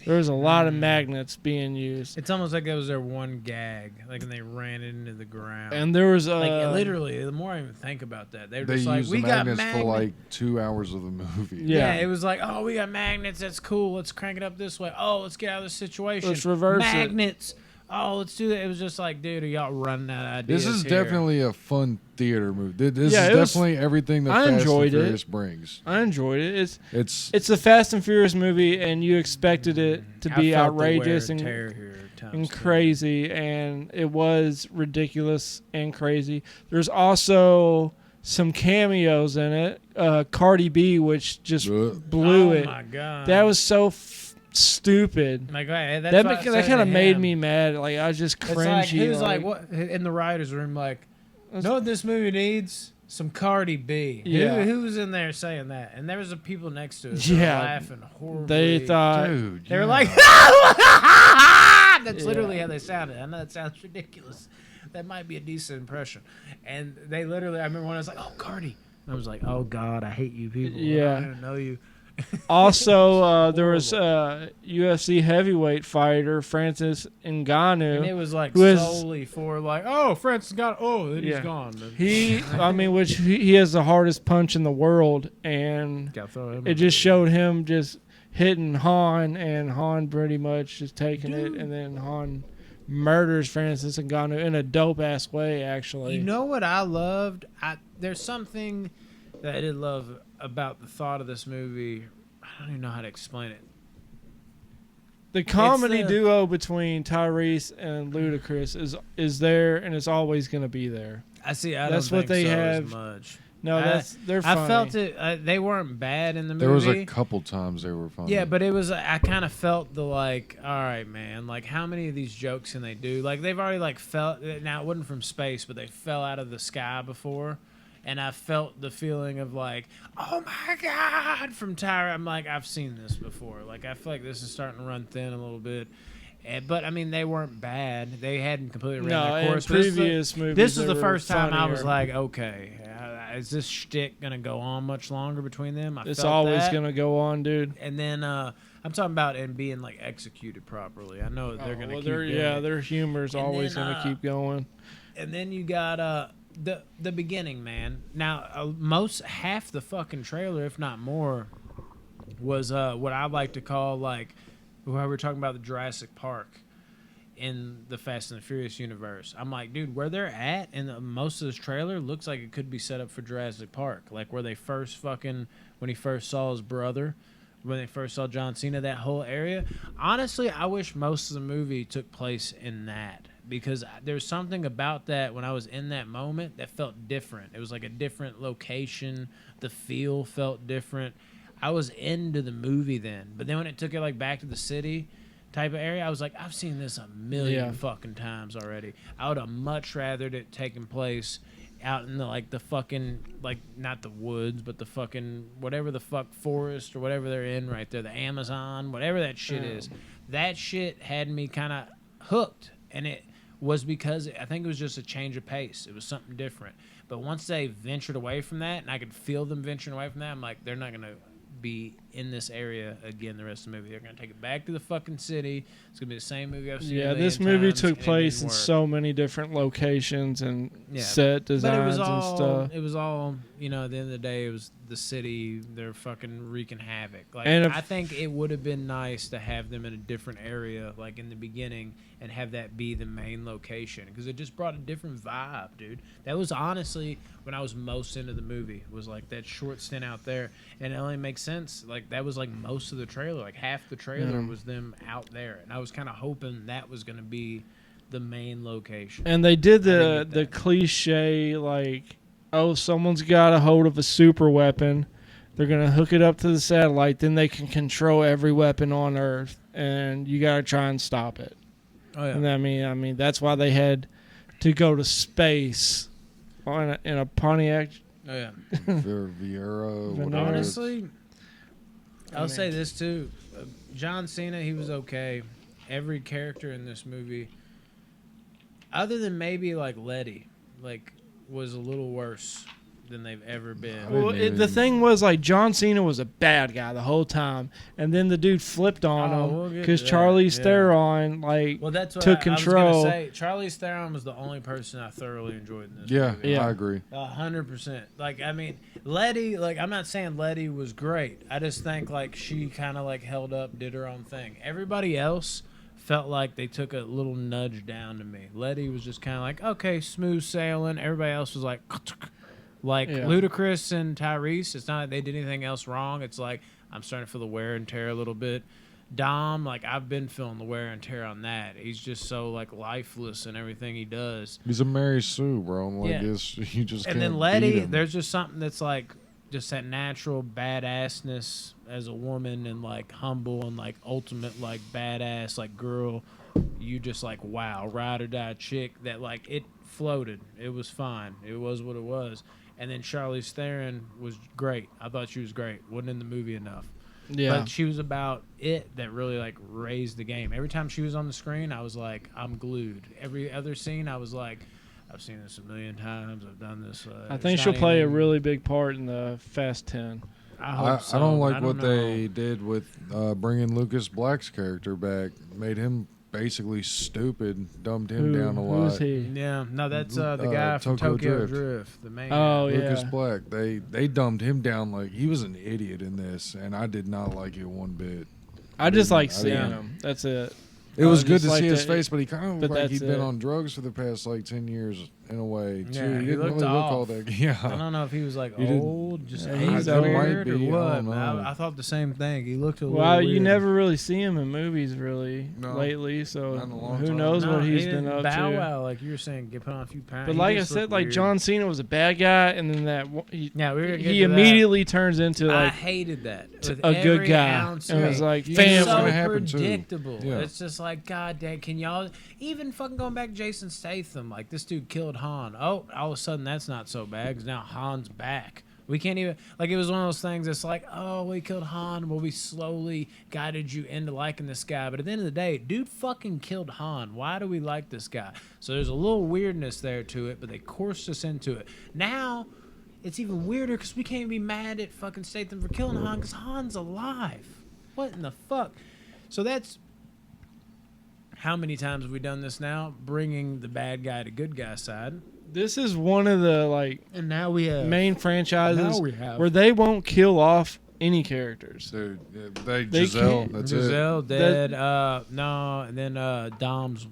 There was a lot of magnets being used. It's almost like that was their one gag, like when they ran it into the ground. And there was like literally, the more I even think about that, they were just like, used "We the got magnets magnets for like 2 hours of the movie." Yeah, it was like, "Oh, we got magnets. That's cool. Let's crank it up this way. Oh, let's get out of this situation. Let's reverse magnets. Oh, let's do that." It was just like, dude, are y'all running out of ideas? This is here? definitely a fun theater movie. This is definitely everything that Fast and Furious brings. I enjoyed it. It's a Fast and Furious movie, and you expected it to be outrageous and crazy, and it was ridiculous and crazy. There's also some cameos in it. Cardi B, which just blew it. Oh my god, that was so stupid. Like, that kind of made me mad. Like I was just cringy. Like, he was like, what in the writers' room? Like, know what this movie needs? Some Cardi B. Yeah. Who was in there saying that? And there was the people next to us laughing horribly. They thought, dude, they were like, that's literally how they sounded. I know that sounds ridiculous. That might be a decent impression. And they literally, I remember when I was like, "Oh, Cardi," and I was like, "Oh God, I hate you people. Yeah. I don't know you." Also, there was a UFC heavyweight fighter, Francis Ngannou. And it was like solely for like, oh, Francis Ngannou. Oh, then he's gone. He has the hardest punch in the world, and it just showed him just hitting Han, and Han pretty much just taking it, and then Han murders Francis Ngannou in a dope ass way. Actually, you know what I loved? There's something that I did love about the thought of this movie. I don't even know how to explain it. The comedy duo between Tyrese and Ludacris is there, and it's always going to be there. That's what they have. As much. No, they're funny. I felt it. They weren't bad in the movie. There was a couple times they were funny. Yeah, but it was. I kind of felt the like, all right, man. Like, how many of these jokes can they do? Like, they've already like felt. Now it wasn't from space, but they fell out of the sky before. And I felt the feeling of like, oh my God, from Tyra. I'm like, I've seen this before. Like, I feel like this is starting to run thin a little bit. But, I mean, they weren't bad. They hadn't completely ran their course. Previous movies, this was the first time I was like, okay, is this shtick going to go on much longer between them? It's always going to go on, dude. And then I'm talking about it being, like, executed properly. I know they're going to keep doing it. Their humor's always going to keep going. And then you got... The beginning, man. Now, half the fucking trailer, if not more, was what I like to call like, when we were talking about the Jurassic Park in the Fast and the Furious universe. I'm like, dude, where they're at in most of this trailer looks like it could be set up for Jurassic Park, like where they first when he first saw his brother, when they first saw John Cena, that whole area. Honestly, I wish most of the movie took place in that. Because there's something about that when I was in that moment that felt different. It was like a different location. The feel felt different. I was into the movie then. But then when it took it like back to the city type of area, I was like, I've seen this a million fucking times already. I would have much rather it taken place out in the fucking, like, not the woods, but the fucking whatever the fuck forest or whatever they're in right there, the Amazon, whatever that shit is. That shit had me kind of hooked. And it was because I think it was just a change of pace. It was something different. But once they ventured away from that, and I could feel them venturing away from that, I'm like, they're not going to be in this area again the rest of the movie. They're going to take it back to the fucking city. It's going to be the same movie I've seen. Yeah, this movie took place in so many different locations and set designs and stuff. It was all, you know, at the end of the day, it was the city. They're fucking wreaking havoc. Like, and I think it would have been nice to have them in a different area, like in the beginning, and have that be the main location, because it just brought a different vibe, dude. That was honestly when I was most into the movie, was like that short stint out there, and it only makes sense. Like, that was like most of the trailer, like half the trailer was them out there, and I was kind of hoping that was going to be the main location. And they did the cliche, like, oh, someone's got a hold of a super weapon, they're going to hook it up to the satellite, then they can control every weapon on Earth, and you got to try and stop it. Oh, yeah. And I mean, that's why they had to go to space in a Pontiac. Oh, yeah. Viera, whatever. Honestly, I'll say this too. John Cena, he was okay. Every character in this movie, other than maybe like Letty, like, was a little worse than they've ever been. Well, the thing was, like, John Cena was a bad guy the whole time, and then the dude flipped on him because Charlize Theron took control. I was gonna say, Charlize Theron was the only person I thoroughly enjoyed in this movie. Yeah, I agree. 100%. Like, I mean, Letty, like, I'm not saying Letty was great. I just think, like, she kind of, like, held up, did her own thing. Everybody else felt like they took a little nudge down to me. Letty was just kind of like, okay, smooth sailing. Everybody else was like... Ludacris and Tyrese, it's not that they did anything else wrong. It's like, I'm starting to feel the wear and tear a little bit. Dom, like, I've been feeling the wear and tear on that. He's just so, like, lifeless in everything he does. He's a Mary Sue, bro. Like, you just and can't then Letty, beat him. there's just something that's like just that natural badassness as a woman, and like humble and like ultimate like badass like girl. You just like, wow, ride or die chick that like it floated. It was fine. It was what it was. And then Charlize Theron was great. I thought she was great. Wasn't in the movie enough. Yeah. But she was about it that really like raised the game. Every time she was on the screen, I was like, I'm glued. Every other scene, I was like, I've seen this a million times. I've done this. I think she'll play a really big part in the Fast 10. I hope so. I don't like what they did with bringing Lucas Black's character back. Made him basically stupid, dumbed him down a lot. Who's he? Yeah, no, that's the guy from Tokyo Drift, the main guy. Lucas Black. They dumbed him down like he was an idiot in this, and I did not like it one bit. I just like seeing him. That's it. It was good to see his face, but he kind of looked like he'd been on drugs for the past like 10 years in a way too. Yeah, he didn't looked really look off. all that. Yeah, I don't know if he was like old, just he's weird or what. I don't know. I thought the same thing. He looked a little Well, weird. you never really see him in movies lately, so who knows what he's been up Bow to. Wow, like you were saying, get put on a few pounds. But like I said, like John Cena was a bad guy, and then he to immediately turns into like I hated that. With a good every guy, ounce and it was of like it. family. It's so gonna happen too. predictable. Yeah. It's just like, God dang, can y'all even fucking going back to Jason Statham? Like, this dude killed Han. Oh, all of a sudden that's not so bad because now Han's back. We can't even, like, it was one of those things that's like, oh, we killed Han. Well, we slowly guided you into liking this guy. But at the end of the day, dude fucking killed Han. Why do we like this guy? So there's a little weirdness there to it, but they coursed us into it. Now, it's even weirder because we can't be mad at fucking Statham for killing Han because Han's alive. What in the fuck? So that's, how many times have we done this now? Bringing the bad guy to good guy side. This is one of the and now we have main franchises have where they won't kill off any characters. Giselle, that's Giselle it. dead. No, and then Dom's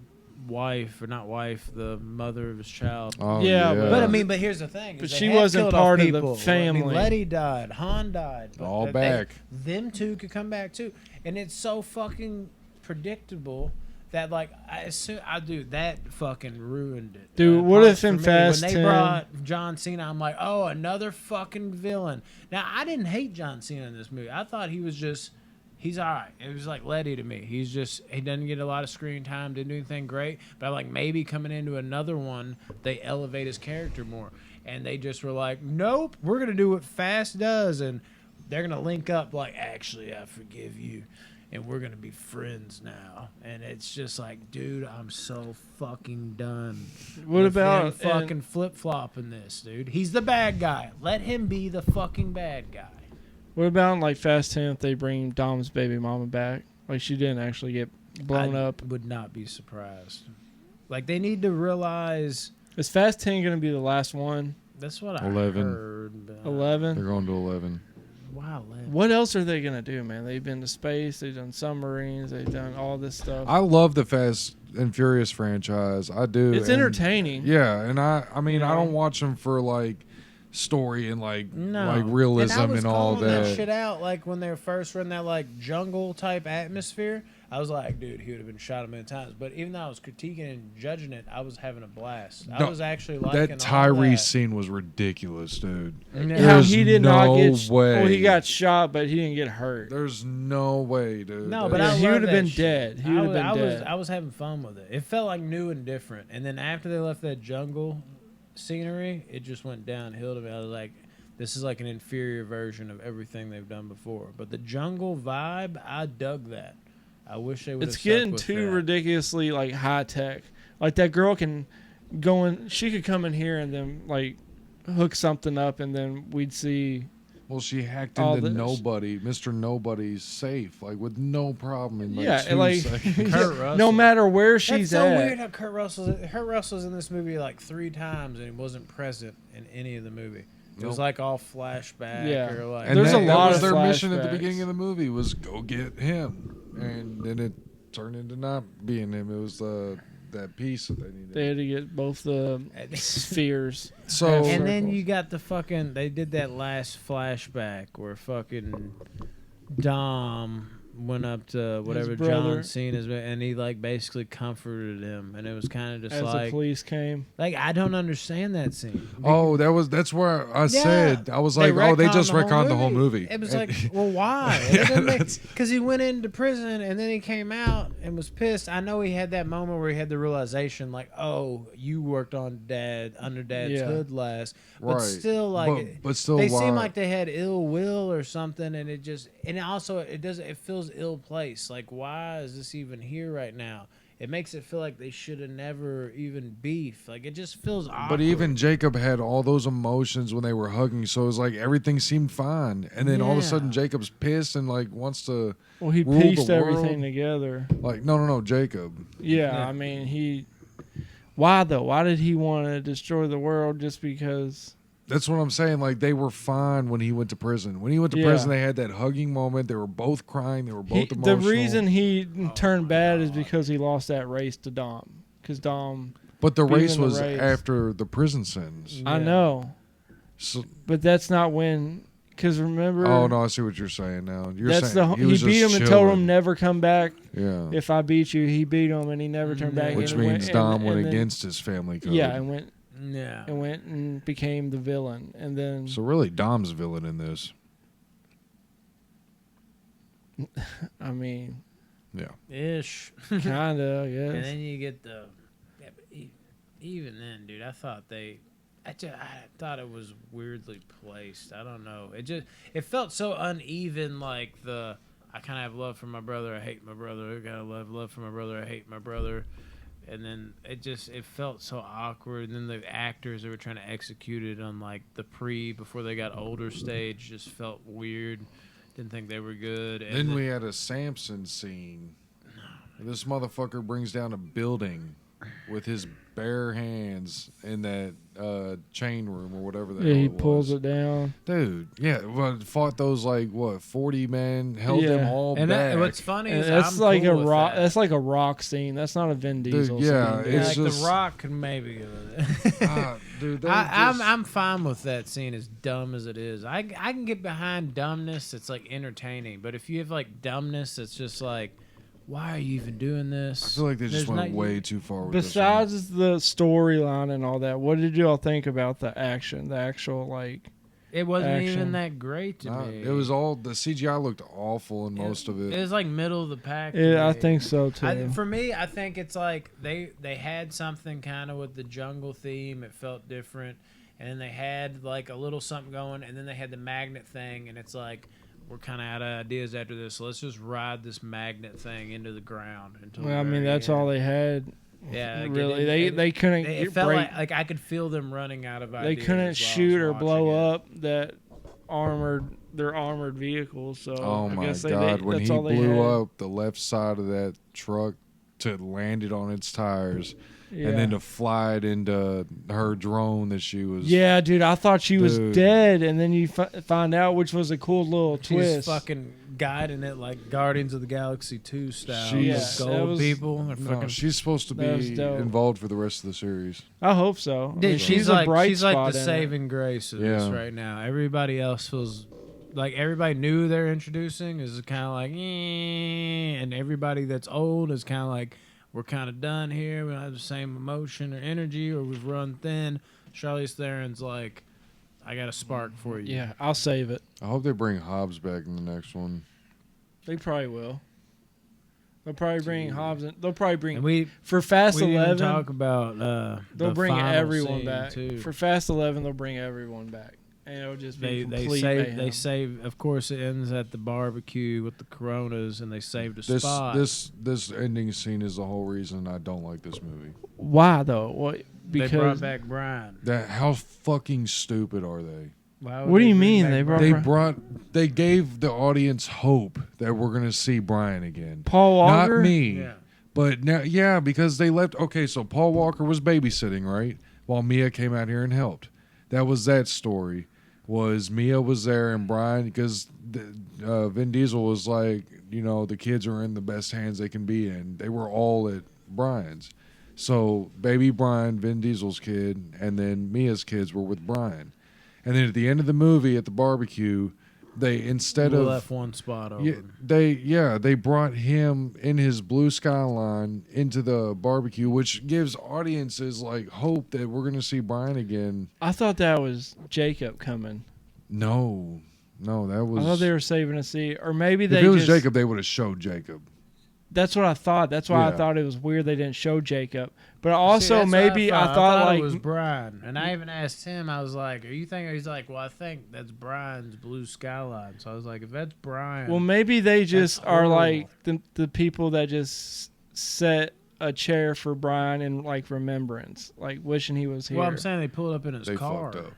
wife, or not wife, the mother of his child. Oh, yeah. But I mean, but here's the thing. But they she have wasn't killed part off of the people. family. I mean, Letty died. Han died. But All back. Them two could come back too, and it's so fucking predictable. That that fucking ruined it. Dude, what if in Fast 10 when they brought John Cena, I'm like, oh, another fucking villain. Now I didn't hate John Cena in this movie. I thought he was just, he's all right. It was like Letty to me. He doesn't get a lot of screen time, didn't do anything great. But like maybe coming into another one, they elevate his character more. And they just were like, nope, we're gonna do what Fast does, and they're gonna link up. Like, actually, I forgive you. And we're going to be friends now. And it's just like, dude, I'm so fucking done. What about him fucking flip-flopping this, dude? He's the bad guy. Let him be the fucking bad guy. What about like Fast 10 if they bring Dom's baby mama back? Like she didn't actually get blown up. Would not be surprised. Like they need to realize. Is Fast 10 going to be the last one? That's what I 11. heard. 11? They're going to 11. Wow. 11. What else are they going to do, man? They've been to space. They've done submarines. They've done all this stuff. I love the Fast and Furious franchise. I do. It's entertaining. Yeah, and I mean, I don't watch them for like story and like realism and all that shit out. Like when they first were in that like jungle type atmosphere, I was like, dude, he would have been shot a million times. But even though I was critiquing and judging it, I was having a blast. I was actually liking that all Tyrese that. scene was ridiculous, dude. How he did not get way. Well, he got shot, but he didn't get hurt. There's no way, dude. No, but he would have been dead. He would have been dead. I was having fun with it. It felt like new and different. And then after they left that jungle scenery, it just went downhill to me. I was like, this is like an inferior version of everything they've done before. But the jungle vibe, I dug that. I wish they would. It's getting too ridiculously like high tech. Like that girl can go in. She could come in here and then like hook something up, and then we'd see. Well, she hacked into Nobody, Mr. Nobody's safe, like with no problem in like 2 seconds. Kurt Russell. No matter where she's That's so at. weird how Kurt Russell's in this movie like 3 times and he wasn't present in any of the movie. It was like all flashback. Yeah. Or like, And there's a lot of their flashbacks. mission at the beginning of the movie was go get him, and then it turned into not being him. It was that piece that they needed. They had to get both the spheres. So and then you got the fucking. They did that last flashback where fucking Dom went up to whatever John Cena's, and he like basically comforted him, and it was kind of just as like the police came. Like I don't understand that scene. Oh, that's where I said I was like, they just retconned the whole movie. It was like, well, why? Because he went into prison and then he came out and was pissed. I know he had that moment where he had the realization, like, oh, you worked on under Dad's hood last, but Right. still, like, but still, they why? seem like they had ill will or something, and it feels ill placed. Like, why is this even here right now? It makes it feel like they should have never even beefed. Like, it just feels awkward. But even Jacob had all those emotions when they were hugging, so it was like everything seemed fine. And then all of a sudden, Jacob's pissed and like wants to. Well, he rule pieced the world. everything together. Like no, Jacob. Yeah, I mean Why though? Why did he want to destroy the world just because? That's what I'm saying. Like they were fine when he went to prison. When he went to prison, they had that hugging moment. They were both crying. They were both emotional. The reason he turned bad is because he lost that race to Dom. Because Dom. But the race was after the prison sentence. I know. So, but that's not when. Because remember. Oh no, I see what you're saying now. You're that's saying he beat him and told him never come back. Yeah. If I beat you, he beat him and he never turned back. Which means Dom went against his family code. Yeah, and went. Yeah. And went and became the villain, and then. So really, Dom's villain in this. I mean. Yeah. Ish. Kinda, I guess. And then you get the. Yeah, but even then, dude, I thought I thought it was weirdly placed. I don't know. It felt so uneven. Like I kind of have love for my brother. I hate my brother. I gotta love for my brother. I hate my brother. And then it felt so awkward. And then the actors that were trying to execute it on like the before they got older stage just felt weird. Didn't think they were good. And then we had a Samson scene. This motherfucker brings down a building with his bare hands in that chain room or whatever the hell he it was. pulls it down. Dude, yeah, well, fought those 40 men, held them all and back. What's funny is that's I'm like cool a rock. that. That's like a Rock scene. That's not a Vin Diesel. Dude, yeah, scene. it's like just, the Rock can maybe go with it. Dude, I'm fine with that scene as dumb as it is. I can get behind dumbness. It's like entertaining, but if you have like dumbness, it's just like, why are you even doing this? I feel like they just went way too far with Besides the storyline and all that, what did you all think about the action? The actual like. It wasn't action? even that great to me. It was all the CGI looked awful in most of it. It was like middle of the pack. Yeah, I think so too. For me, I think it's like they had something kind of with the jungle theme. It felt different, and then they had like a little something going, and then they had the magnet thing, and it's like, we're kind of out of ideas after this, so let's just ride this magnet thing into the ground. Well, I mean, that's all they had. Yeah, really, they couldn't. It felt like I could feel them running out of ideas. They couldn't shoot or blow up that armored vehicles. So oh I my guess God! When he that's all they blew had. up the left side of that truck to land it on its tires, Yeah. and then to fly it into her drone that she was. Yeah, dude, I thought she was dead, and then you find out, which was a cool little twist. She's fucking guiding it like Guardians of the Galaxy 2 style. She's gold people. No, she's supposed to be involved for the rest of the series. I hope so. I mean, she's a bright she's spot like the in saving grace of this right now. Everybody else feels like everybody new they're introducing is kind of like, and everybody that's old is kind of like, we're kind of done here. We don't have the same emotion or energy, or we've run thin. Charlize Theron's like, I got a spark for you. Yeah, I'll save it. I hope they bring Hobbs back in the next one. They probably will. They'll probably bring Hobbs in. They'll probably bring and for Fast 11. Talk about they'll bring everyone back too. For Fast 11. They'll bring everyone back, and it'll just be complete mayhem. They save. Of course, it ends at the barbecue with the Coronas, and they saved a spot. This ending scene is the whole reason I don't like this movie. Why though? What? Because they brought back Brian. How fucking stupid are they? What do you mean they gave the audience hope that we're gonna see Brian again. Paul Walker? Not me. Yeah. But now, because they left. Okay, so Paul Walker was babysitting, right? While Mia came out here and helped. That was that story. Was Mia was there and Brian, because Vin Diesel was like, the kids are in the best hands they can be in. They were all at Brian's. So baby Brian, Vin Diesel's kid, and then Mia's kids were with Brian. And then at the end of the movie at the barbecue, they left one spot open. They brought him in his blue skyline into the barbecue, which gives audiences like hope that we're gonna see Brian again. I thought that was Jacob coming. No, that was. I thought they were saving a seat, or maybe if it was Jacob, they would have showed Jacob. That's what I thought. That's why I thought it was weird they didn't show Jacob. But also maybe I thought like it was Brian, and I even asked him. I was like, "Are you thinking?" He's like, "Well, I think that's Brian's blue skyline." So I was like, "If that's Brian, well, maybe they just are like the people that just set a chair for Brian in like remembrance, like wishing he was here." Well, I'm saying they pulled up in his car. Fucked up.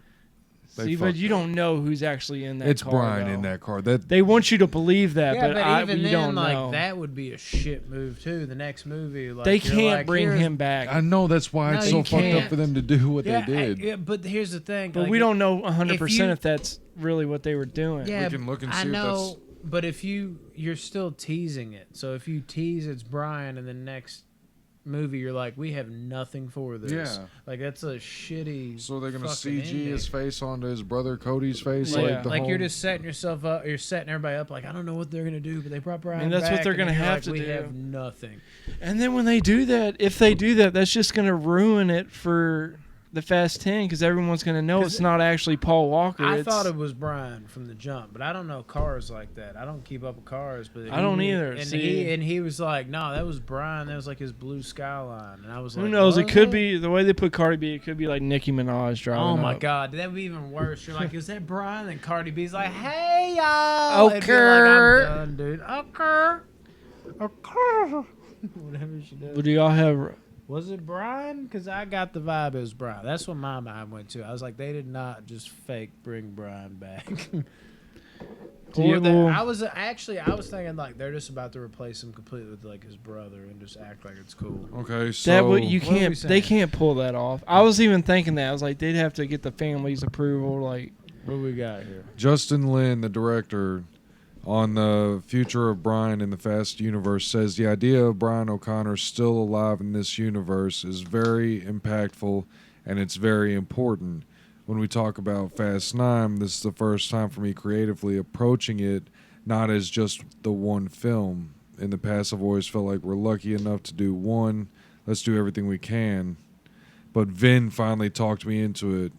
See, but you don't know who's actually in that car. It's Brian in that car. They want you to believe that, but you don't know. That would be a shit move too. The next movie, they can't bring him back. I know that's why it's so fucked up for them to do what they did. But here's the thing. But we don't know 100% if that's really what they were doing. Yeah, we can look and see. I know, but if you're still teasing it. So if you tease it's Brian, and the next movie you're like, we have nothing for this. Yeah, like that's a shitty. So they're gonna CG his face onto his brother Cody's face. Like you're just setting yourself up. You're setting everybody up. Like I don't know what they're gonna do, but they brought Brian. And that's back, what they're gonna have to do. We have nothing. And then when they do that, if they do that, that's just gonna ruin it for the Fast 10 because everyone's gonna know it's not actually Paul Walker. I thought it was Brian from the jump, but I don't know cars like that. I don't keep up with cars, but I don't either. And he was like, no, that was Brian. That was like his blue skyline, and I was like, who knows? What? It could be the way they put Cardi B. It could be like Nicki Minaj driving. Oh my up. God, that would be even worse. You're like, is that Brian? And Cardi B's like, hey y'all. Okay, like, I'm done, dude. Okay. Whatever she does. Well, do y'all have? Was it Brian? Because I got the vibe it was Brian. That's what my mind went to. I was like, they did not just fake bring Brian back. I was thinking like they're just about to replace him completely with like his brother and just act like it's cool. Okay, so they can't pull that off. I was even thinking that. I was like, they'd have to get the family's approval. Like, what we got here? Justin Lin, the director, on the future of Brian in the Fast universe, says the idea of Brian O'Connor still alive in this universe is very impactful and it's very important. When we talk about Fast 9, this is the first time for me creatively approaching it not as just the one film. In the past, I've always felt like we're lucky enough to do one. Let's do everything we can. But Vin finally talked me into it.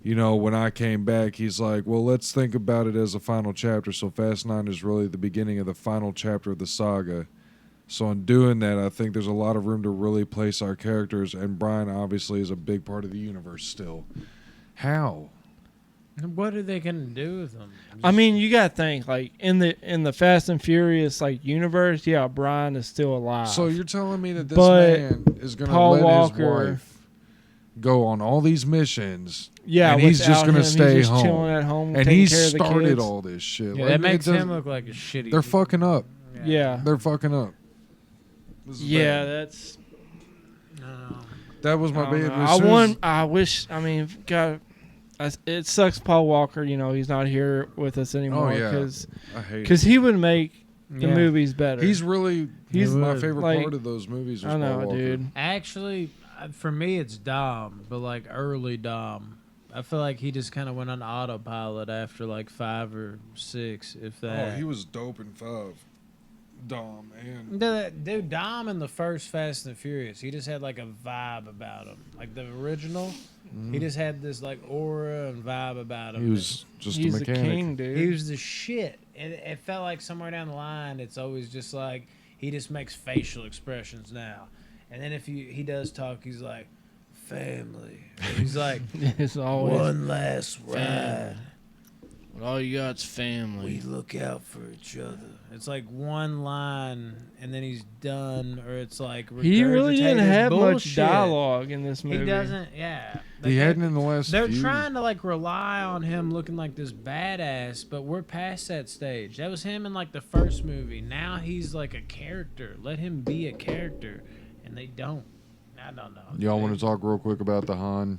You know, when I came back, he's like, well, let's think about it as a final chapter. So Fast 9 is really the beginning of the final chapter of the saga. So in doing that, I think there's a lot of room to really place our characters. And Brian obviously is a big part of the universe still. How? What are they going to do with them? I mean, you got to think, like, in the Fast and Furious, like, universe, yeah, Brian is still alive. So you're telling me that this man is going to let his wife go on all these missions. Yeah, and he's just going to stay home. Chilling at home, and he's started all this shit. Yeah, that makes him look like a shitty. They're fucking up. Yeah, they're fucking up. Yeah, that's. That was my bad. I wish. I mean, God, it sucks. Paul Walker, he's not here with us anymore. Because he would make the movies better. He's my favorite part of those movies. Was I know, Paul Walker. dude. Actually, for me, it's Dom, but like early Dom. I feel like he just kind of went on autopilot after like 5 or 6, if that. Oh, he was dope in 5. Dom and dude, Dom in the first Fast and the Furious, he just had like a vibe about him. Like the original, he just had this like aura and vibe about him. He was just a mechanic. The king, dude. He was the shit. It felt like somewhere down the line, it's always just like he just makes facial expressions now. And then if he does talk, he's like, family. He's like, it's always one last ride. All you got's family. We look out for each other. It's like one line, and then he's done, or it's like he really didn't have bullshit. Much dialogue in this movie. He doesn't. Yeah, he hadn't in the last. They're few. trying to like rely on him looking like this badass, but we're past that stage. That was him in like the first movie. Now he's like a character. Let him be a character, and they don't. I don't know. Y'all want to talk real quick about the Han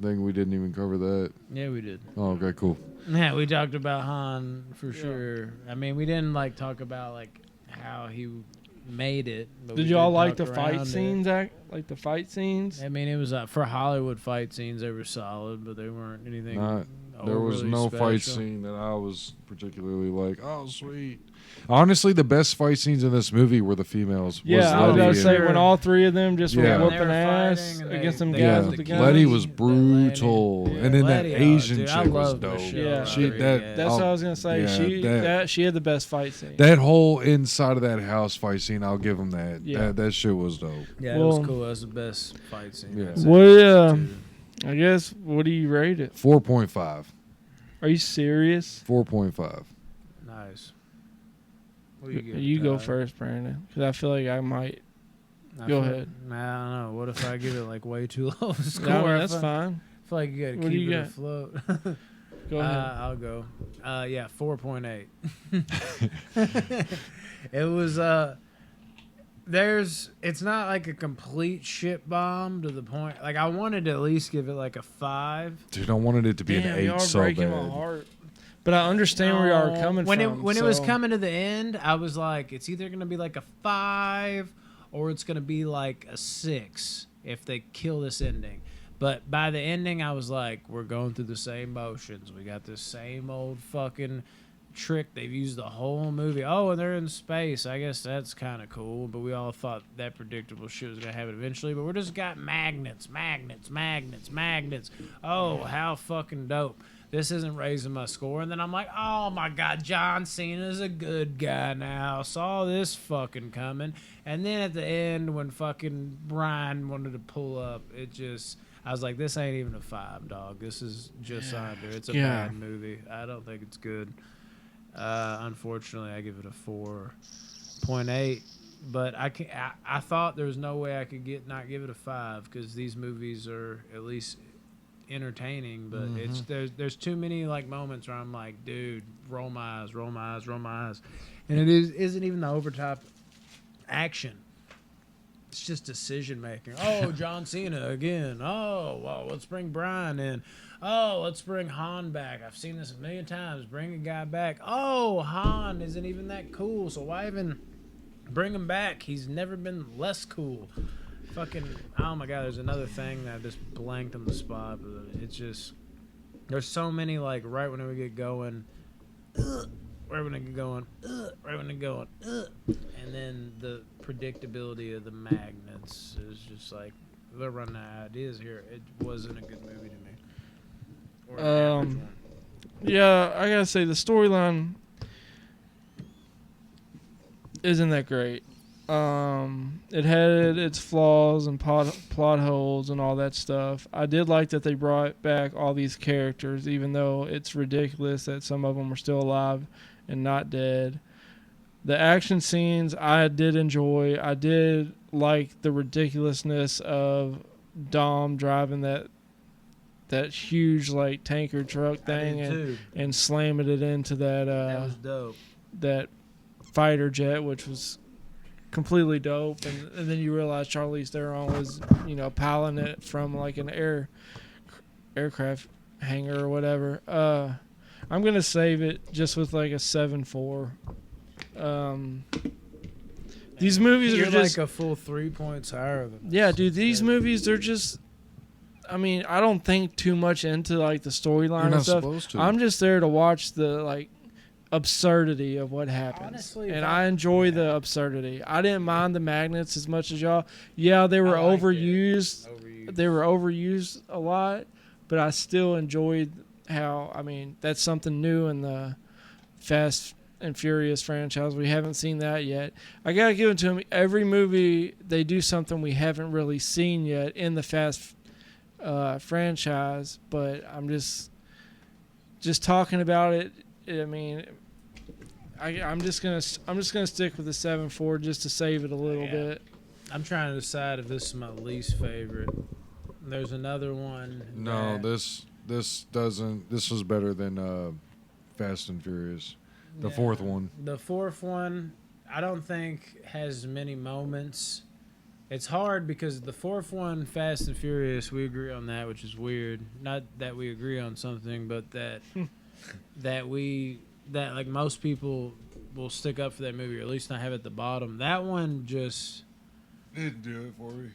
thing? We didn't even cover that. Yeah, we did. Oh, okay, cool. Yeah, we talked about Han for sure. I mean, we didn't like talk about like how he made it. But did y'all like the fight scenes? Like the fight scenes? I mean, it was for Hollywood fight scenes. They were solid, but they weren't anything. There was no special. fight scene that I was particularly like, oh, sweet. Honestly, the best fight scenes in this movie were the females. Yeah, I was going to say when all 3 of them just were whooping ass against them guys with the guns. Letty was brutal, and then Letty, that Asian dude, chick was dope. Yeah, that's what I was going to say. She had the best fight scene. That whole inside of that house fight scene, I'll give them that. Yeah. That shit was dope. Yeah, it was cool. That was the best fight scene. Yeah. I guess, what do you rate it? 4.5. Are you serious? 4.5. Nice. You go first, Brandon, because I feel like I might. Go ahead. I don't know. What if I give it like way too low of a score? No, that's fine. I feel like you got to keep it afloat. Go ahead. I'll go. 4.8. It was it's not like a complete shit bomb to the point. Like I wanted to at least give it like a 5. Dude, I wanted it to be an 8 so bad. My heart. But I understand where you are coming from. When it was coming to the end, I was like, it's either going to be like a 5 or it's going to be like a 6 if they kill this ending. But by the ending, I was like, we're going through the same motions. We got this same old fucking trick they've used the whole movie. Oh, and they're in space. I guess that's kind of cool. But we all thought that predictable shit was going to happen eventually. But we just got magnets. Oh, how fucking dope. This isn't raising my score. And then I'm like, oh my God, John Cena's a good guy now. Saw this fucking coming. And then at the end, when fucking Brian wanted to pull up, I was like, this ain't even a 5, dog. This is just under. It's a bad movie. I don't think it's good. Unfortunately, I give it a 4.8. But I thought there was no way I could not give it a 5 because these movies are at least entertaining, but there's too many like moments where I'm like, dude, roll my eyes, and it isn't even the overtop action. It's just decision making. Oh, John Cena again. Oh, well, let's bring Brian in. Oh, let's bring Han back. I've seen this a million times. Bring a guy back. Oh, Han isn't even that cool, so why even bring him back? He's never been less cool. Fucking, oh my God, there's another thing that I just blanked on the spot, but it's just, there's so many, like, right when we get going, right when it get going, right when it going, and then the predictability of the magnets is just like, they're running out of ideas here. It wasn't a good movie to me. Or an average one. Yeah, I gotta say, the storyline isn't that great. It had its flaws and plot holes and all that stuff. I did like that they brought back all these characters, even though it's ridiculous that some of them are still alive and not dead. The action scenes I did enjoy. I did like the ridiculousness of Dom driving that huge like tanker truck thing and slamming it into that was dope. That fighter jet, which was completely dope. And then you realize Charlize Theron was, piloting it from like an aircraft hangar or whatever. I'm gonna save it just with like a 7.4. These movies You're are just like a full 3 points higher than this. Yeah, dude. These movies, they're just. I mean, I don't think too much into like the storyline and stuff. Supposed to. I'm just there to watch the like absurdity of what happens. Honestly, and I enjoy the absurdity. I didn't mind the magnets as much as y'all. Yeah, they were overused. They were overused a lot, but I still enjoyed how, I mean, that's something new in the Fast and Furious franchise. We haven't seen that yet. I gotta give it to them. Every movie they do something we haven't really seen yet in the Fast franchise, but I'm just talking about it. I mean, I'm just gonna stick with the 7.4 just to save it a little bit. I'm trying to decide if this is my least favorite. There's another one. No, this doesn't. This was better than Fast and Furious. The fourth one. The fourth one, I don't think has many moments. It's hard because the fourth one, Fast and Furious, we agree on that, which is weird. Not that we agree on something, but that like most people will stick up for that movie, or at least not have it at the bottom. That one just didn't do it for me.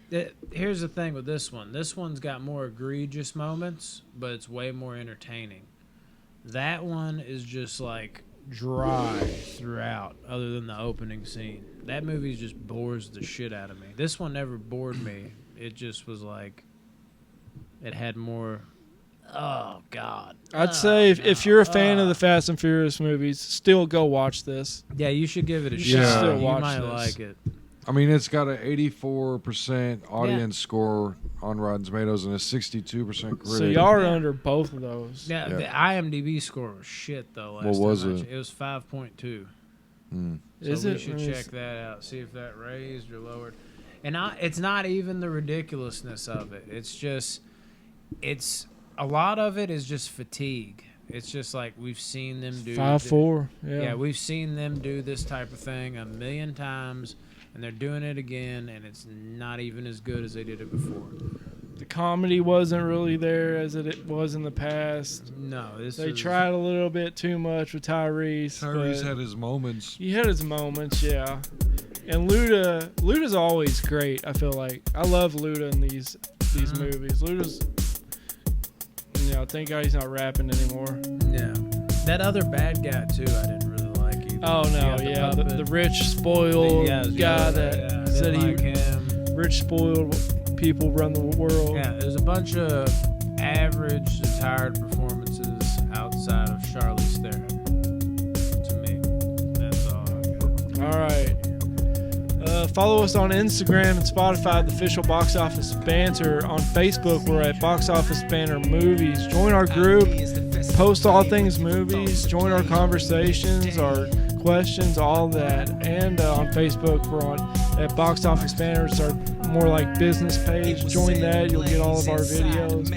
Here's the thing with this one. This one's got more egregious moments, but it's way more entertaining. That one is just like dry throughout, other than the opening scene. That movie just bores the shit out of me. This one never bored me. It just was like, it had more. Oh God! I'd say if you're a fan of the Fast and Furious movies, still go watch this. Yeah, you should give it a shot. shot. You You might like it. I mean, it's got an 84% audience score on Rotten Tomatoes and a 62% critic. So y'all are under both of those. Yeah, the IMDb score was shit though. What was it? It was 5.2. Mm. So Is we it? should check that out. See if that raised or lowered. And it's not even the ridiculousness of it. It's just, a lot of it is just fatigue. It's just like we've seen them do 5.4. Yeah, we've seen them do this type of thing a million times, and they're doing it again, and it's not even as good as they did it before. The comedy wasn't really there as it was in the past. No, they tried a little bit too much with Tyrese. Tyrese had his moments. He had his moments, yeah. And Luda's always great. I feel like I love Luda in these movies. Luda's, thank God he's not rapping anymore. Yeah, that other bad guy too, I didn't really like either. Oh no, the rich spoiled guy that said like him. Rich spoiled people run the world. Yeah, there's a bunch of average to tired performances outside of Charlize Theron. To me, that's all I got. All right. Follow us on Instagram and Spotify, the official Box Office Banter. On Facebook, we're at Box Office Banter Movies. Join our group, post all things movies, join our conversations, our questions, all that. And on Facebook, we're at Box Office Banter. It's our more like business page. Join that. You'll get all of our videos.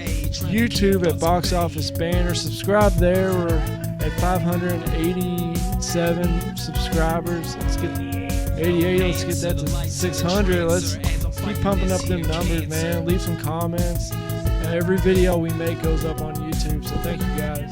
YouTube at Box Office Banter. Subscribe there. We're at 587 subscribers. Let's get 88. Let's get that to 600. Let's keep pumping up them numbers, man. Leave some comments. Every video we make goes up on YouTube. So thank you guys.